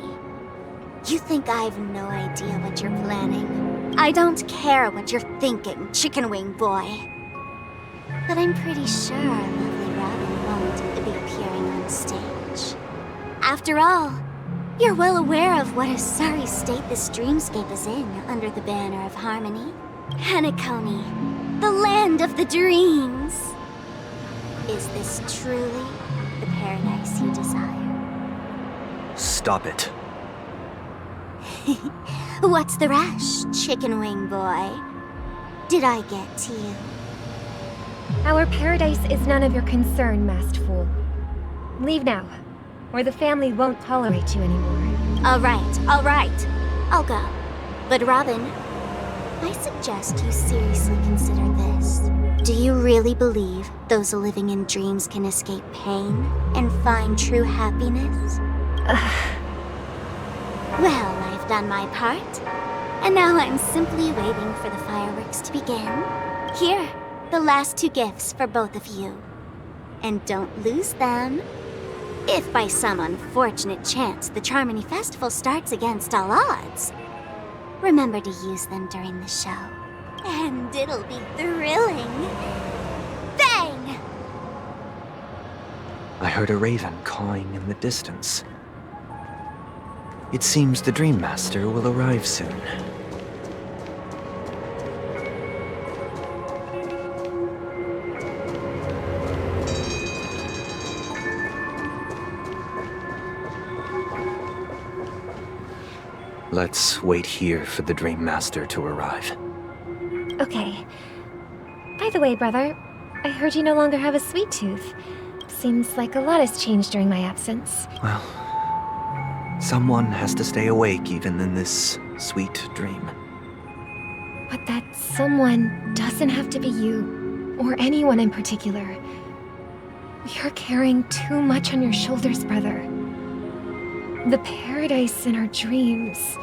You think I have no idea what you're planning? I don't care what you're thinking, Chicken Wing Boy. But I'm pretty sure lovely Robin won't be appearing on stage. After all, you're well aware of what a sorry state this dreamscape is in under the banner of harmony. Penacony, the land of the dreams. Is this truly the paradise you desire? Stop it. What's the rush, Chicken Wing Boy? Did I get to you? Our paradise is none of your concern, masked fool. Leave now, or the family won't tolerate you anymore. All right. I'll go. But Robin, I suggest you seriously consider this. Do you really believe those living in dreams can escape pain and find true happiness? Well, I've done my part, and now I'm simply waiting for the fireworks to begin. Here, the last 2 gifts for both of you. And don't lose them. If by some unfortunate chance the Charmony Festival starts against all odds, remember to use them during the show. And it'll be thrilling. Bang! I heard a raven cawing in the distance. It seems the Dream Master will arrive soon. Let's wait here for the Dream Master to arrive. Okay. By the way, brother, I heard you no longer have a sweet tooth. Seems like a lot has changed during my absence. Well, someone has to stay awake even in this sweet dream. But that someone doesn't have to be you, or anyone in particular. You're carrying too much on your shoulders, brother. The paradise in our dreams.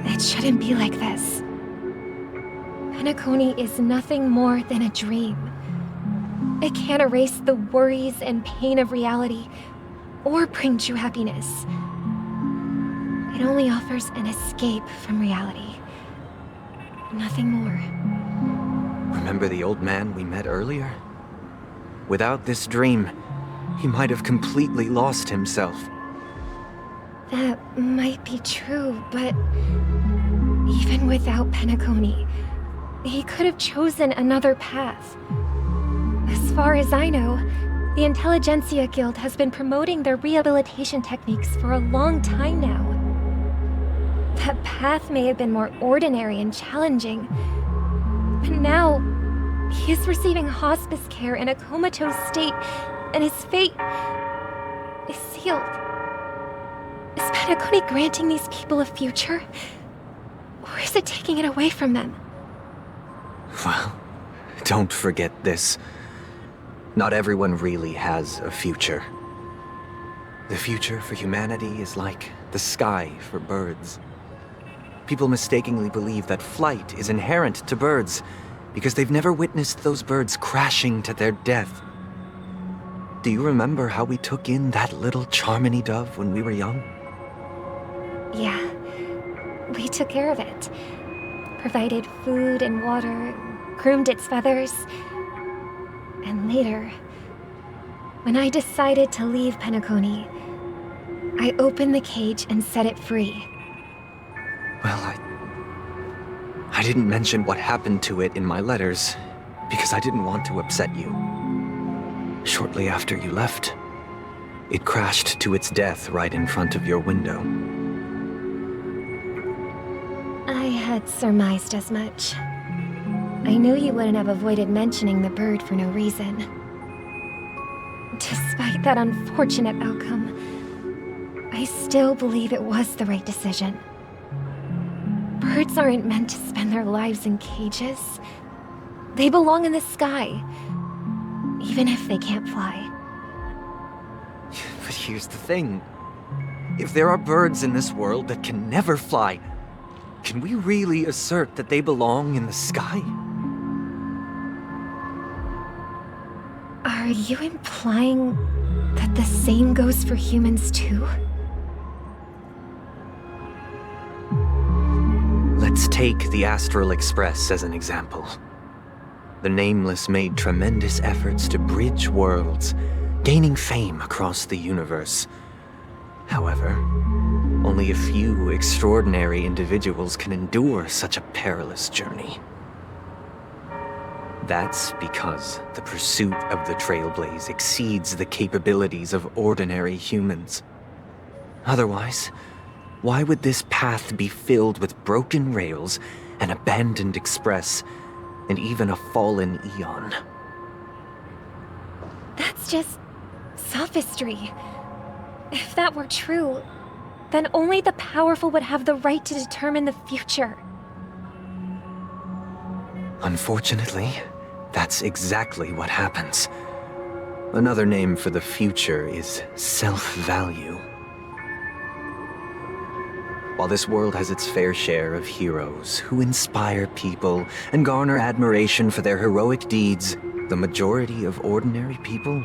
It shouldn't be like this. Penacony is nothing more than a dream. It can't erase the worries and pain of reality, or bring true happiness. It only offers an escape from reality. Nothing more. Remember the old man we met earlier? Without this dream, he might have completely lost himself. That might be true, but even without Penacony, he could have chosen another path. As far as I know, the Intelligentsia Guild has been promoting their rehabilitation techniques for a long time now. That path may have been more ordinary and challenging, but now he is receiving hospice care in a comatose state, and his fate is sealed. Is Penacony granting these people a future? Or is it taking it away from them? Well, don't forget this. Not everyone really has a future. The future for humanity is like the sky for birds. People mistakenly believe that flight is inherent to birds because they've never witnessed those birds crashing to their death. Do you remember how we took in that little Charmony dove when we were young? Yeah, we took care of it. Provided food and water, groomed its feathers. And later, when I decided to leave Penacony, I opened the cage and set it free. Well, I didn't mention what happened to it in my letters because I didn't want to upset you. Shortly after you left, it crashed to its death right in front of your window. I had surmised as much. I knew you wouldn't have avoided mentioning the bird for no reason. Despite that unfortunate outcome, I still believe it was the right decision. Birds aren't meant to spend their lives in cages. They belong in the sky, even if they can't fly. But here's the thing. If there are birds in this world that can never fly, can we really assert that they belong in the sky? Are you implying that the same goes for humans too? Let's take the Astral Express as an example. The Nameless made tremendous efforts to bridge worlds, gaining fame across the universe. However, only a few extraordinary individuals can endure such a perilous journey. That's because the pursuit of the Trailblaze exceeds the capabilities of ordinary humans. Otherwise, why would this path be filled with broken rails, an abandoned express, and even a fallen Eon? That's just sophistry. If that were true, then only the powerful would have the right to determine the future. Unfortunately, that's exactly what happens. Another name for the future is self-value. While this world has its fair share of heroes who inspire people and garner admiration for their heroic deeds, the majority of ordinary people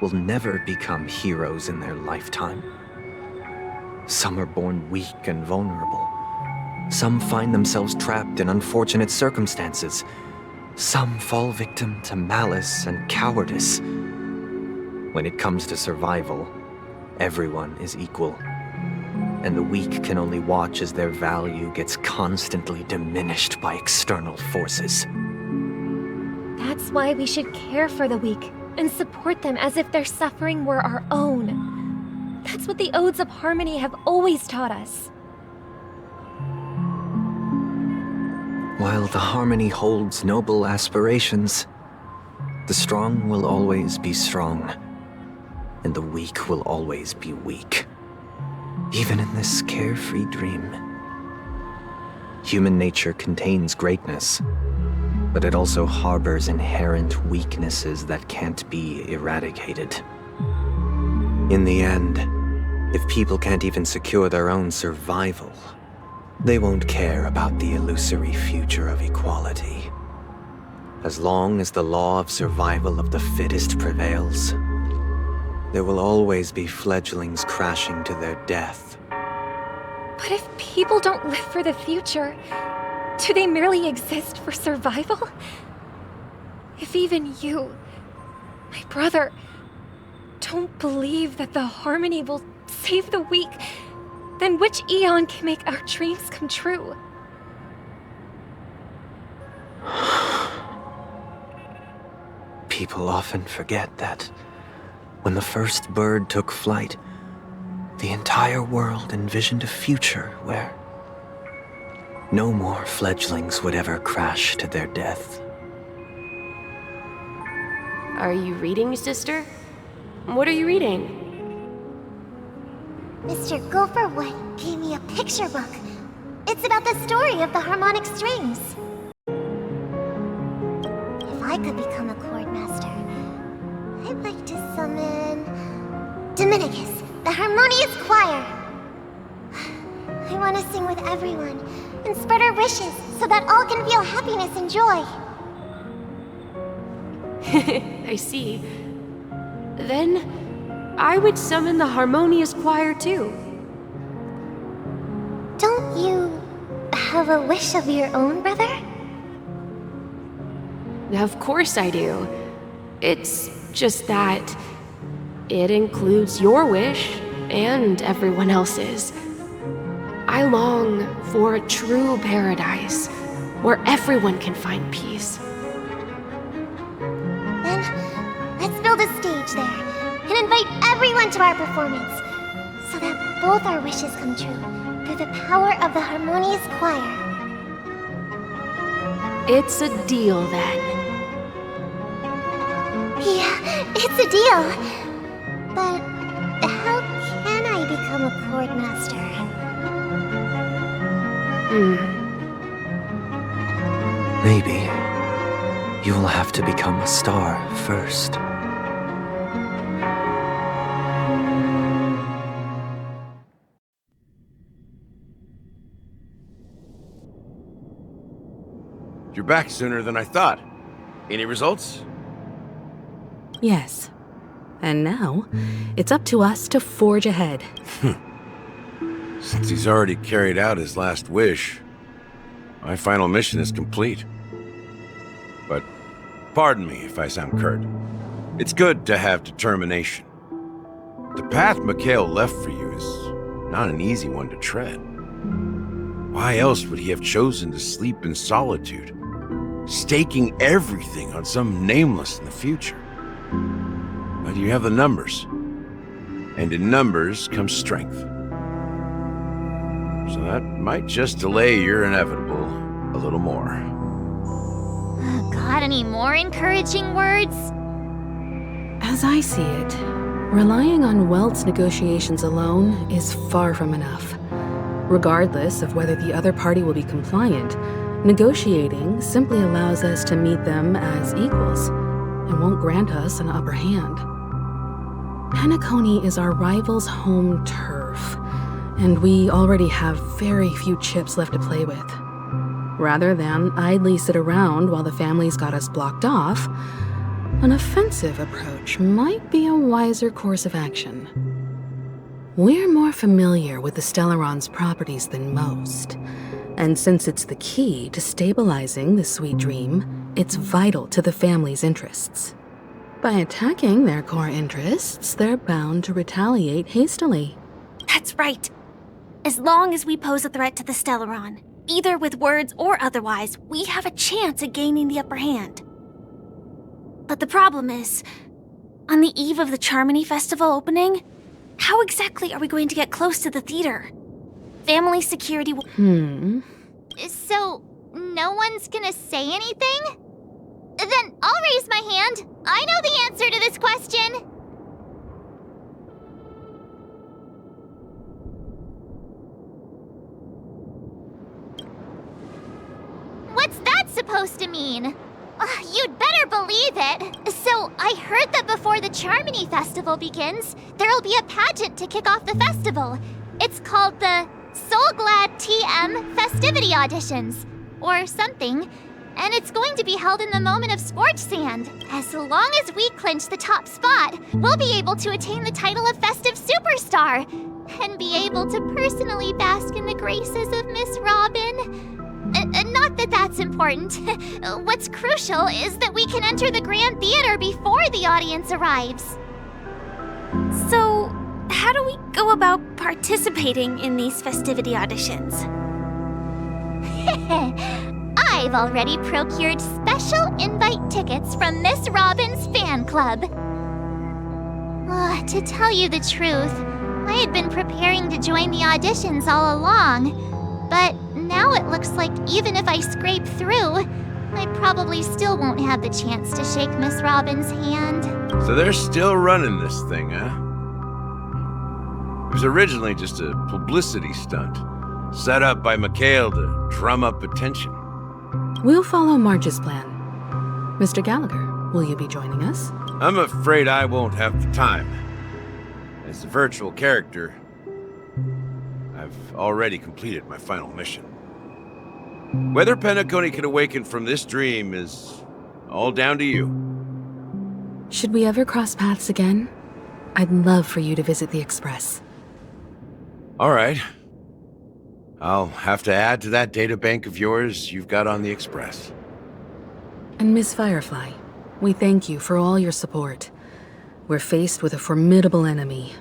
will never become heroes in their lifetime. Some are born weak and vulnerable. Some find themselves trapped in unfortunate circumstances. Some fall victim to malice and cowardice. When it comes to survival, everyone is equal. And the weak can only watch as their value gets constantly diminished by external forces. That's why we should care for the weak and support them as if their suffering were our own. That's what the Odes of Harmony have always taught us. While the Harmony holds noble aspirations, the strong will always be strong, and the weak will always be weak. Even in this carefree dream. Human nature contains greatness, but it also harbors inherent weaknesses that can't be eradicated. In the end, if people can't even secure their own survival, They won't care about the illusory future of equality. As long as the law of survival of the fittest prevails, there will always be fledglings crashing to their death. But if people don't live for the future, do they merely exist for survival? If even you, my brother, don't believe that the harmony will save the weak, then which eon can make our dreams come true? People often forget that when the first bird took flight, the entire world envisioned a future where no more fledglings would ever crash to their death. Are you reading, sister? What are you reading? Mr. Gopherwood gave me a picture book. It's about the story of the harmonic strings. If I could become a chord master, I'd like to summon Dominicus, the harmonious choir. I want to sing with everyone and spread our wishes so that all can feel happiness and joy. I see. Then, I would summon the harmonious choir too. Don't you have a wish of your own, brother? Of course I do. It's just that it includes your wish and everyone else's. I long for a true paradise where everyone can find peace. Then, let's build a stage there and invite everyone to our performance so that both our wishes come true through the power of the harmonious choir. It's a deal then. Yeah, it's a deal. But how can I become a chord master? Maybe you'll have to become a star first. You're back sooner than I thought. Any results? Yes. And now, it's up to us to forge ahead. Since he's already carried out his last wish, my final mission is complete. But pardon me if I sound curt. It's good to have determination. The path Mikhail left for you is not an easy one to tread. Why else would he have chosen to sleep in solitude, staking everything on some nameless in the future? But you have the numbers, and in numbers comes strength. So that might just delay your inevitable a little more. Got any more encouraging words? As I see it, relying on Welt's negotiations alone is far from enough. Regardless of whether the other party will be compliant, negotiating simply allows us to meet them as equals and won't grant us an upper hand. Penacony is our rival's home turf, and we already have very few chips left to play with. Rather than idly sit around while the family's got us blocked off, an offensive approach might be a wiser course of action. We're more familiar with the Stellaron's properties than most, and since it's the key to stabilizing the sweet dream, it's vital to the family's interests. By attacking their core interests, they're bound to retaliate hastily. That's right. As long as we pose a threat to the Stellaron, either with words or otherwise, we have a chance at gaining the upper hand. But the problem is, on the eve of the Charmony Festival opening, how exactly are we going to get close to the theater? Family security will... So, no one's gonna say anything? Then I'll raise my hand. I know the answer to this question. What's that supposed to mean? You'd better believe it. So, I heard that before the Charmony Festival begins, there'll be a pageant to kick off the festival. It's called the Soul Glad TM festivity auditions, or something. And it's going to be held in the moment of scorched sand. As long as we clinch the top spot, we'll be able to attain the title of Festive Superstar, and be able to personally bask in the graces of Miss Robin. Not that that's important. What's crucial is that we can enter the Grand Theater before the audience arrives. So, how do we go about participating in these festivity auditions? I've already procured special invite tickets from Miss Robin's fan club. To tell you the truth, I had been preparing to join the auditions all along, but now it looks like even if I scrape through, I probably still won't have the chance to shake Miss Robin's hand. So they're still running this thing, huh? It was originally just a publicity stunt, set up by Mikhail to drum up attention. We'll follow Marge's plan. Mr. Gallagher, will you be joining us? I'm afraid I won't have the time. As a virtual character, I've already completed my final mission. Whether Penacony can awaken from this dream is all down to you. Should we ever cross paths again? I'd love for you to visit the Express. All right. I'll have to add to that databank of yours you've got on the Express. And Miss Firefly, we thank you for all your support. We're faced with a formidable enemy.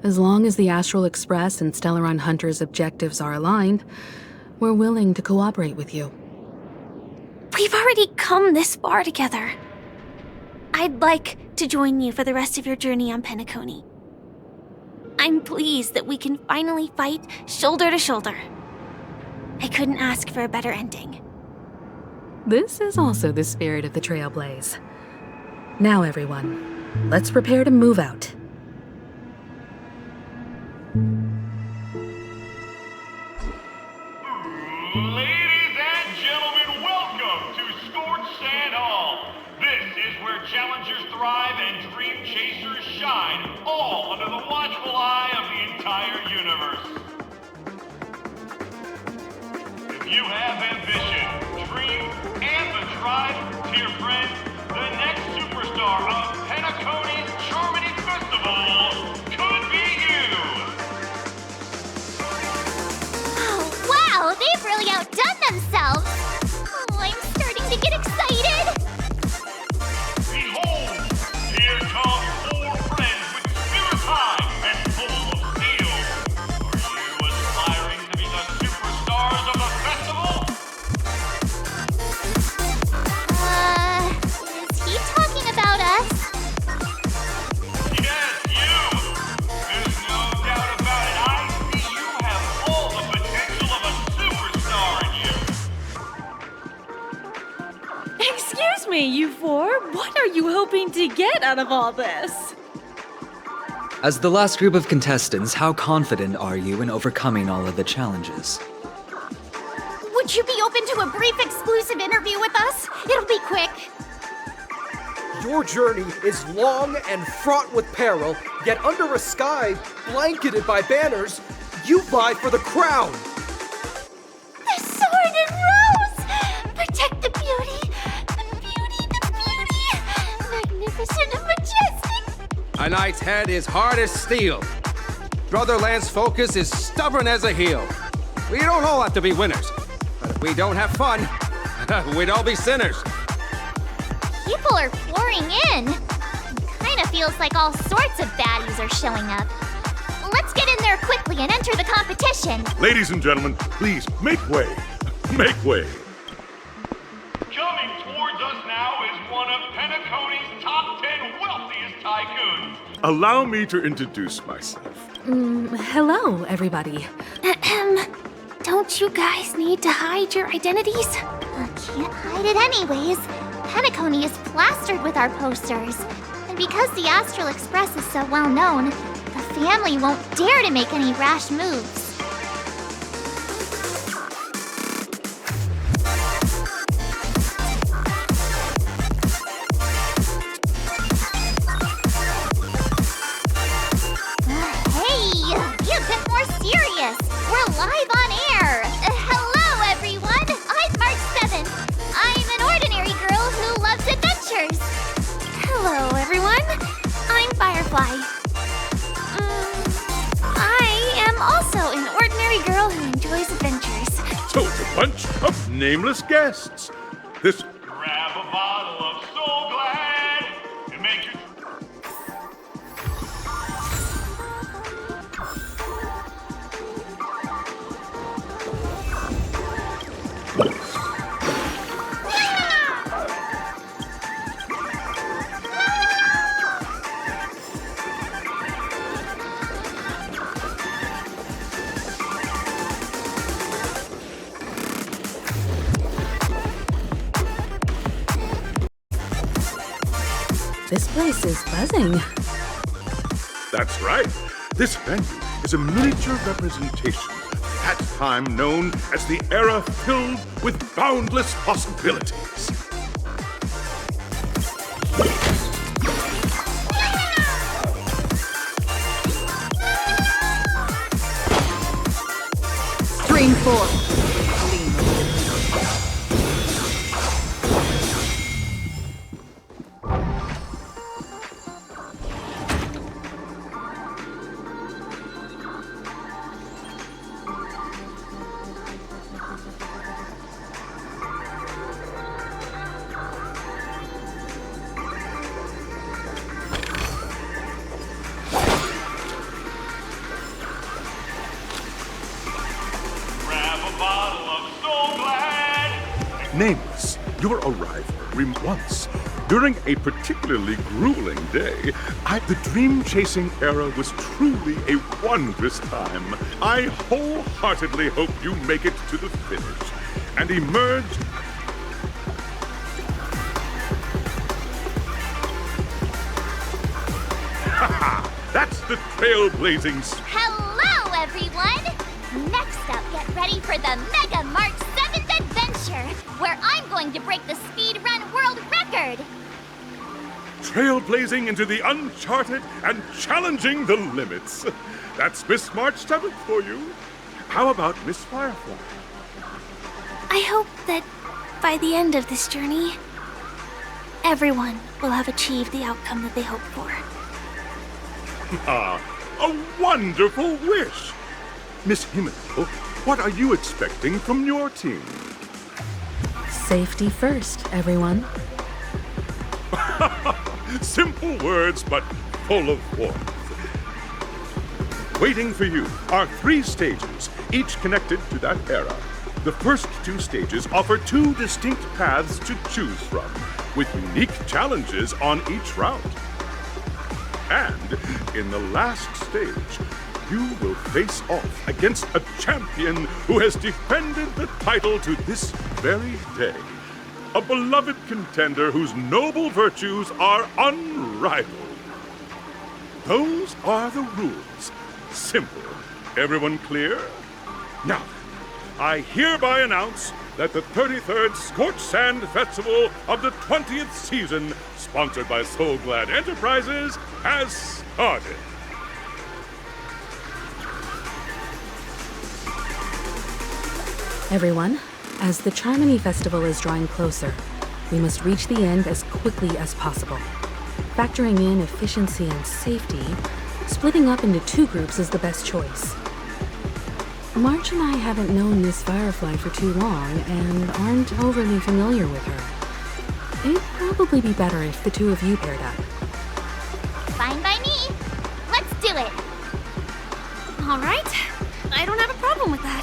As long as the Astral Express and Stellaron Hunter's objectives are aligned, we're willing to cooperate with you. We've already come this far together. I'd like to join you for the rest of your journey on Penacony. I'm pleased that we can finally fight shoulder to shoulder. I couldn't ask for a better ending. This is also the spirit of the Trailblaze. Now, everyone, let's prepare to move out. Ladies and gentlemen, welcome to Scorched Sand Hall. This is where challengers thrive and dream chasers shine, all under the watchful eye of the entire universe. If you have ambition, dream, and the drive, dear friend, the next superstar of Penacony's Charmony Festival could be you! Oh, wow, they've really outdone themselves! Oh, I'm starting to get excited! Behold, here come four friends with spirit high and full of steel. Are you aspiring to be the superstars of the festival? Is he talking about us? Yes, you! There's no doubt about it. I see you have all the potential of a superstar in you. Excuse me, you four. What are you hoping to get out of all this? As the last group of contestants, how confident are you in overcoming all of the challenges? Would you be open to a brief exclusive interview with us? It'll be quick. Your journey is long and fraught with peril, yet under a sky blanketed by banners, you vie for the crown. The sword and rose! Protect the beauty! The beauty, the beauty! Magnificent and majestic! A knight's head is hard as steel. Brother Lance's focus is stubborn as a heel. We don't all have to be winners, but if we don't have fun, we'd all be sinners. People are pouring in. Kinda feels like all sorts of baddies are showing up. Let's get in there quickly and enter the competition. Ladies and gentlemen, please make way. Make way. Coming towards us now is one of Penacony's top 10 wealthiest tycoons. Allow me to introduce myself. Hello, everybody. Don't you guys need to hide your identities? Can't hide it anyways. Penacony is plastered with our posters. And because the Astral Express is so well known, the family won't dare to make any rash moves. Hey, be a bit more serious. We're live on bunch of nameless guests. This Grab a bottle of Soul Glad and make your... This place is buzzing. That's right. This venue is a miniature representation of that time known as the era filled with boundless possibilities. Dream 4. Nameless, your arrival once. During a particularly grueling day, the dream-chasing era was truly a wondrous time. I wholeheartedly hope you make it to the finish and emerge... Haha! That's the trailblazing... Hello, everyone! Next up, get ready for the Mega March 7th Adventure, where I'm going to break the speedrun world record! Trailblazing into the uncharted and challenging the limits. That's Miss March 7th for you. How about Miss Firefly? I hope that by the end of this journey, everyone will have achieved the outcome that they hoped for. Ah, a wonderful wish! Miss Himiko, what are you expecting from your team? Safety first, everyone. Simple words, but full of warmth. Waiting for you are 3 stages, each connected to that era. The first 2 stages offer 2 distinct paths to choose from, with unique challenges on each route. And in the last stage, you will face off against a champion who has defended the title to this very day. A beloved contender whose noble virtues are unrivaled. Those are the rules. Simple. Everyone clear? Now, I hereby announce that the 33rd Scorched Sand Festival of the 20th season, sponsored by Soul Glad Enterprises, has started. Everyone, as the Charmony Festival is drawing closer, we must reach the end as quickly as possible. Factoring in efficiency and safety, splitting up into 2 groups is the best choice. March and I haven't known Miss Firefly for too long and aren't overly familiar with her. It'd probably be better if the 2 of you paired up. Fine by me. Let's do it. All right. I don't have a problem with that.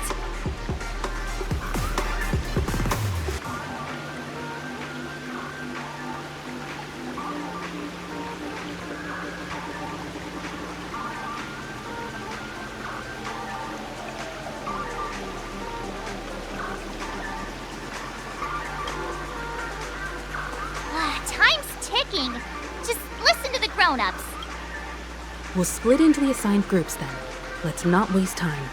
Time's ticking. Just listen to the grown-ups. We'll split into the assigned groups then. Let's not waste time.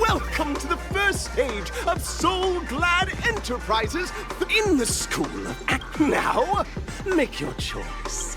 Welcome to the first stage of Soul Glad Enterprises in the School of Act. Now, make your choice.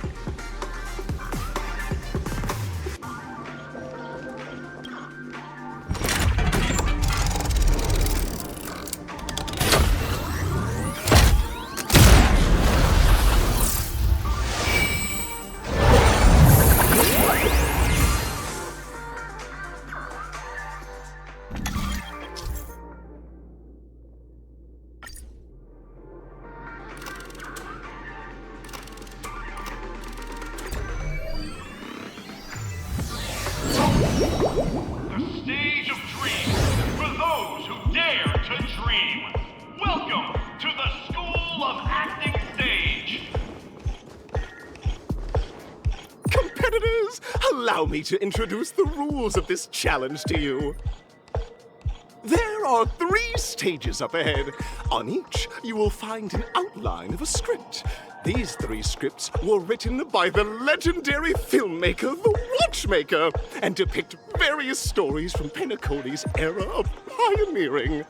Dream. Welcome to the School of Acting Stage. Competitors, allow me to introduce the rules of this challenge to you. There are 3 stages up ahead. On each, you will find an outline of a script. These 3 scripts were written by the legendary filmmaker, The Watchmaker, and depict various stories from Penacony's era of pioneering.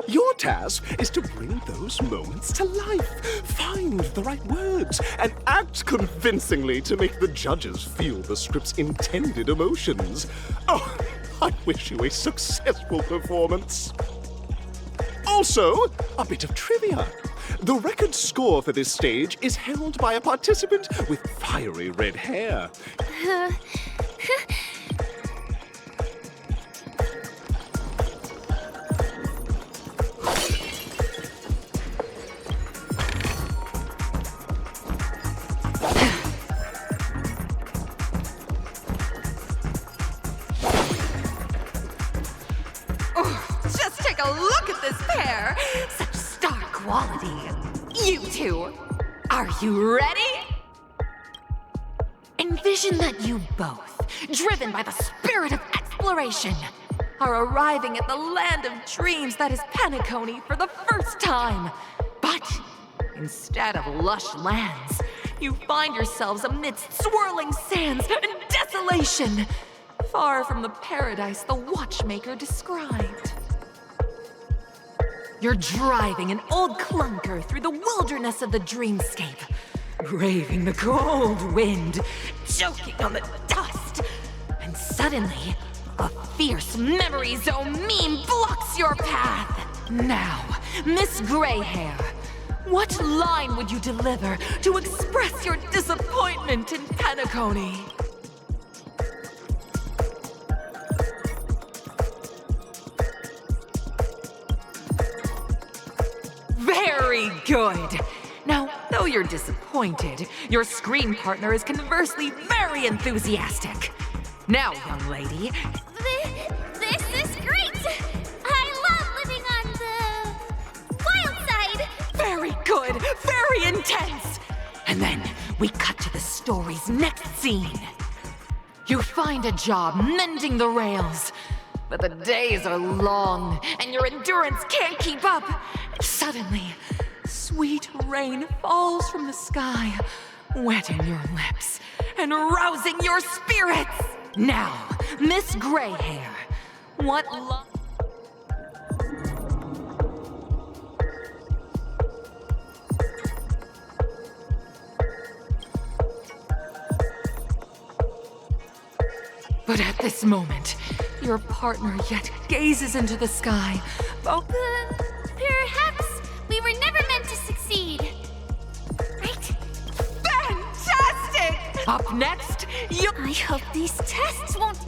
Your task is to bring those moments to life, find the right words, and act convincingly to make the judges feel the script's intended emotions. Oh, I wish you a successful performance. Also, a bit of trivia. The record score for this stage is held by a participant with fiery red hair. Just take a look at this pair! Such star quality. You two, are you ready? Envision that you both, driven by the spirit of exploration, are arriving at the land of dreams that is Penacony for the first time. But instead of lush lands, you find yourselves amidst swirling sands and desolation, far from the paradise the Watchmaker described. You're driving an old clunker through the wilderness of the dreamscape, braving the cold wind, choking on the dust, and suddenly, a fierce memory zone meme blocks your path. Now, Miss Greyhair, what line would you deliver to express your disappointment in Penacony? Very good! Now, though you're disappointed, your screen partner is conversely very enthusiastic. Now, young lady... This is great! I love living on the wild side! Very good! Very intense! And then we cut to the story's next scene. You find a job mending the rails, but the days are long and your endurance can't keep up. Suddenly, sweet rain falls from the sky, wetting your lips and rousing your spirits. Now, Miss Greyhair, what love... But at this moment, your partner yet gazes into the sky. Perhaps we were never meant to succeed. Right? Fantastic! Up next, you... I hope these tests won't...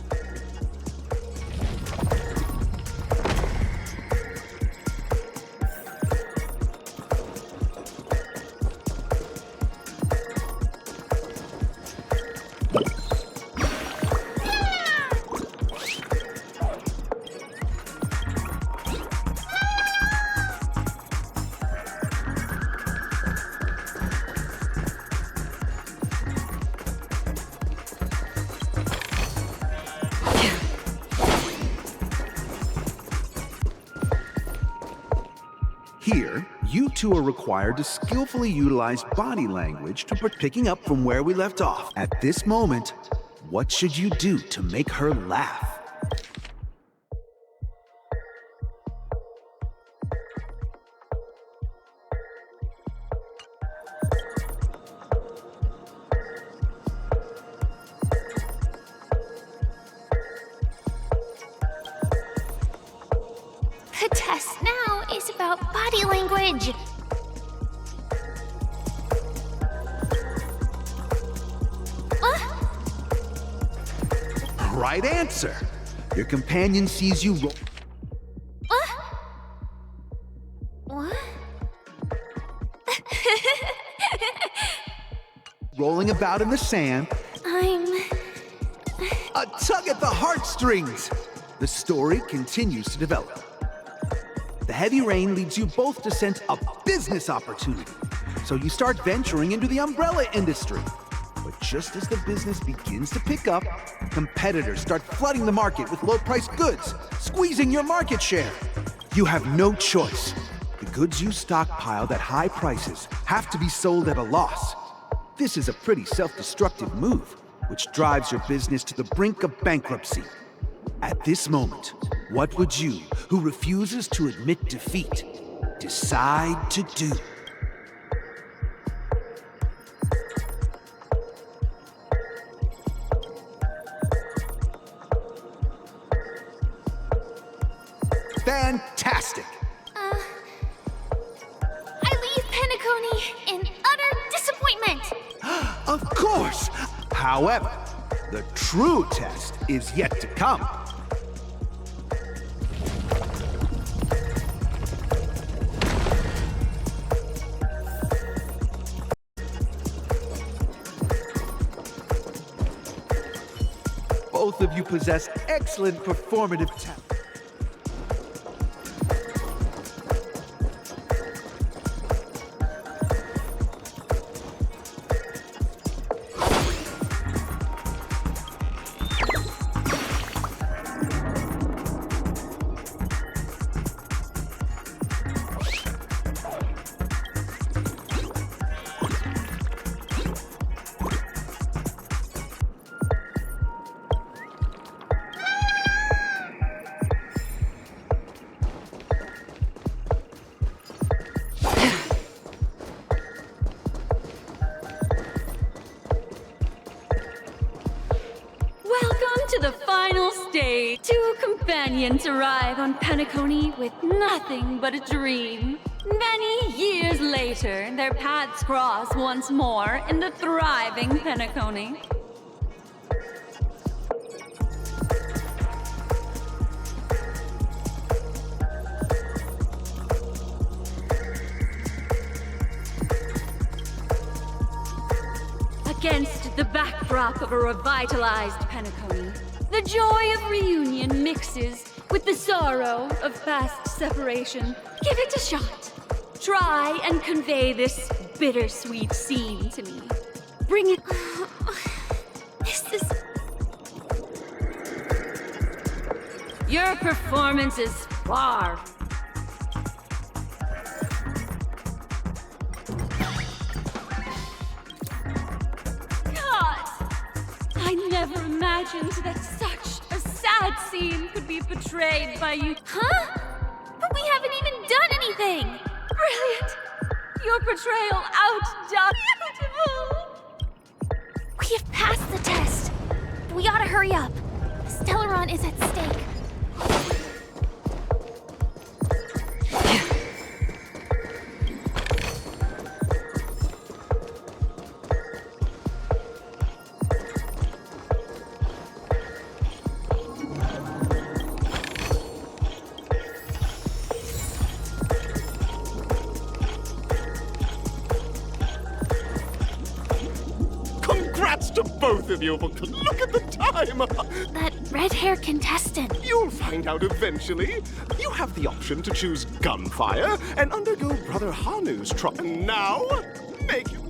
Here, you two are required to skillfully utilize body language to picking up from where we left off. At this moment, what should you do to make her laugh? The test now is about body language. Right answer. Your companion sees you What? rolling about in the sand. I'm... A tug at the heartstrings. The story continues to develop. the heavy rain leads you both to sense a business opportunity. So you start venturing into the umbrella industry. But just as the business begins to pick up, competitors start flooding the market with low-priced goods, squeezing your market share. You have no choice. The goods you stockpiled at high prices have to be sold at a loss. This is a pretty self-destructive move, which drives your business to the brink of bankruptcy. At this moment, what would you, who refuses to admit defeat, decide to do? Fantastic! I leave Penacony in utter disappointment. Of course! However, the true test is yet to come. Both of you possess excellent performative talent. To the final stage. Two companions arrive on Penacony with nothing but a dream. Many years later, their paths cross once more in the thriving Penacony. Against the backdrop of a revitalized Penacony, the joy of reunion mixes with the sorrow of past separation. Give it a shot. Try and convey this bittersweet scene to me. Bring it. This is... Your performance is far. I never imagined that such a sad scene could be portrayed by you. Huh? But we haven't even done anything! Brilliant! Your portrayal outdone beautiful! We have passed the test. We ought to hurry up. Stellaron is at stake. To both of you, but look at the time! That red-haired contestant. You'll find out eventually. You have the option to choose gunfire and undergo Brother Hanu's trial. Now, make it.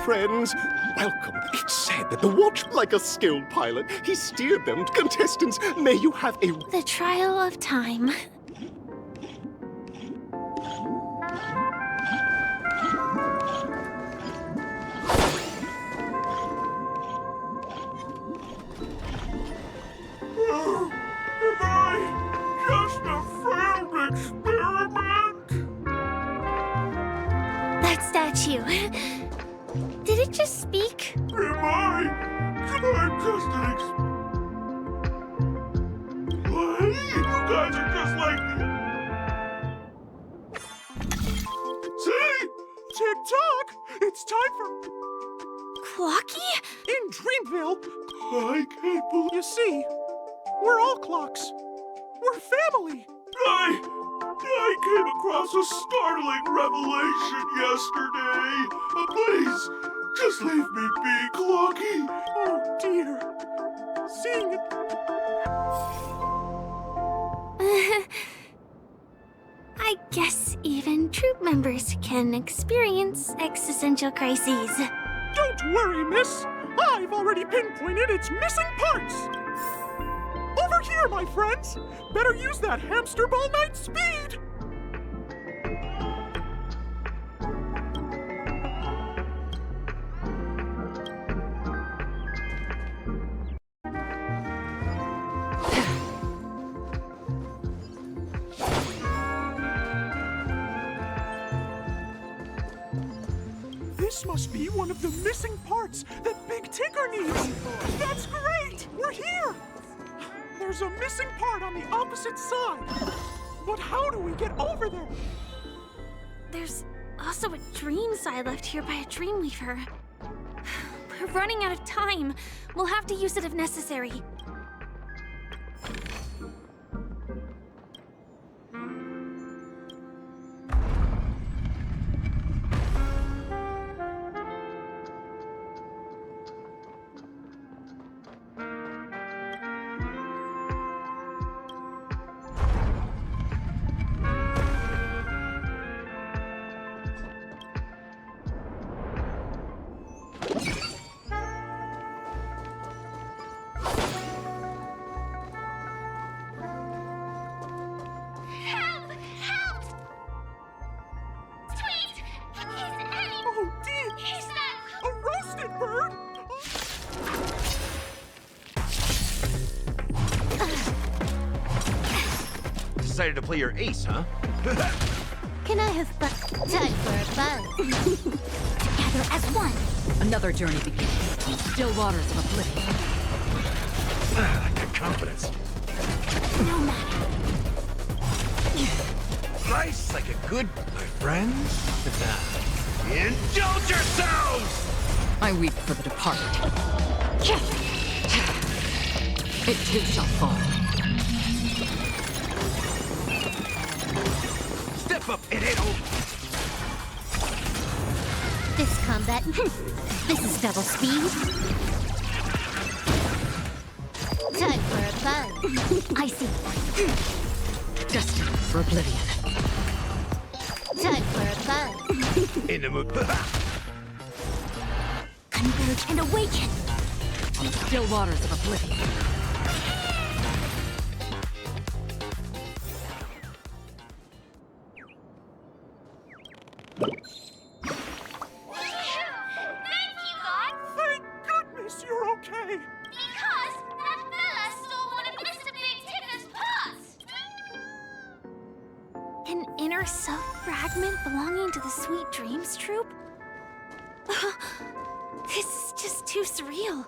Friends, welcome. It's said that the watch, like a skilled pilot, he steered them. Contestants, may you have a... The trial of time. Am I just a failed experiment? That statue. Did it just speak? Am I? Can I just explain? guys are just like the... See? Tick-tock! It's time for... Clocky? In Dreamville, I can't believe... You see, we're all clocks. We're family. I came across a startling revelation yesterday. Please, just leave me be, Clocky. Oh dear. Seeing it... I guess even troop members can experience existential crises. Don't worry, miss. I've already pinpointed its missing parts. Over here, my friends. Better use that hamster ball knight speed. This must be one of the missing parts that Big Tinker needs. That's great! We're here! There's a missing part on the opposite side. But how do we get over there? There's also a dream side left here by a Dreamweaver. We're running out of time. We'll have to use it if necessary. Decided to play your ace, huh? Can I have time for a buzz? Together as one. Another journey begins. Still waters of oblivion. Good confidence. No matter. Nice, like a good my friends. Indulge yourselves! I weep for the departed. It too shall fall. Step up and hit home. This combat, this is double speed. Time for a buzz. I see. Destined for oblivion. Time for a buzz. In the mood. Converge and awaken. On still waters of oblivion. Thank goodness you're okay. Because that fella stole one of Mr. Big Ticker's pots. An inner self fragment belonging to the Sweet Dreams troupe? This is just too surreal.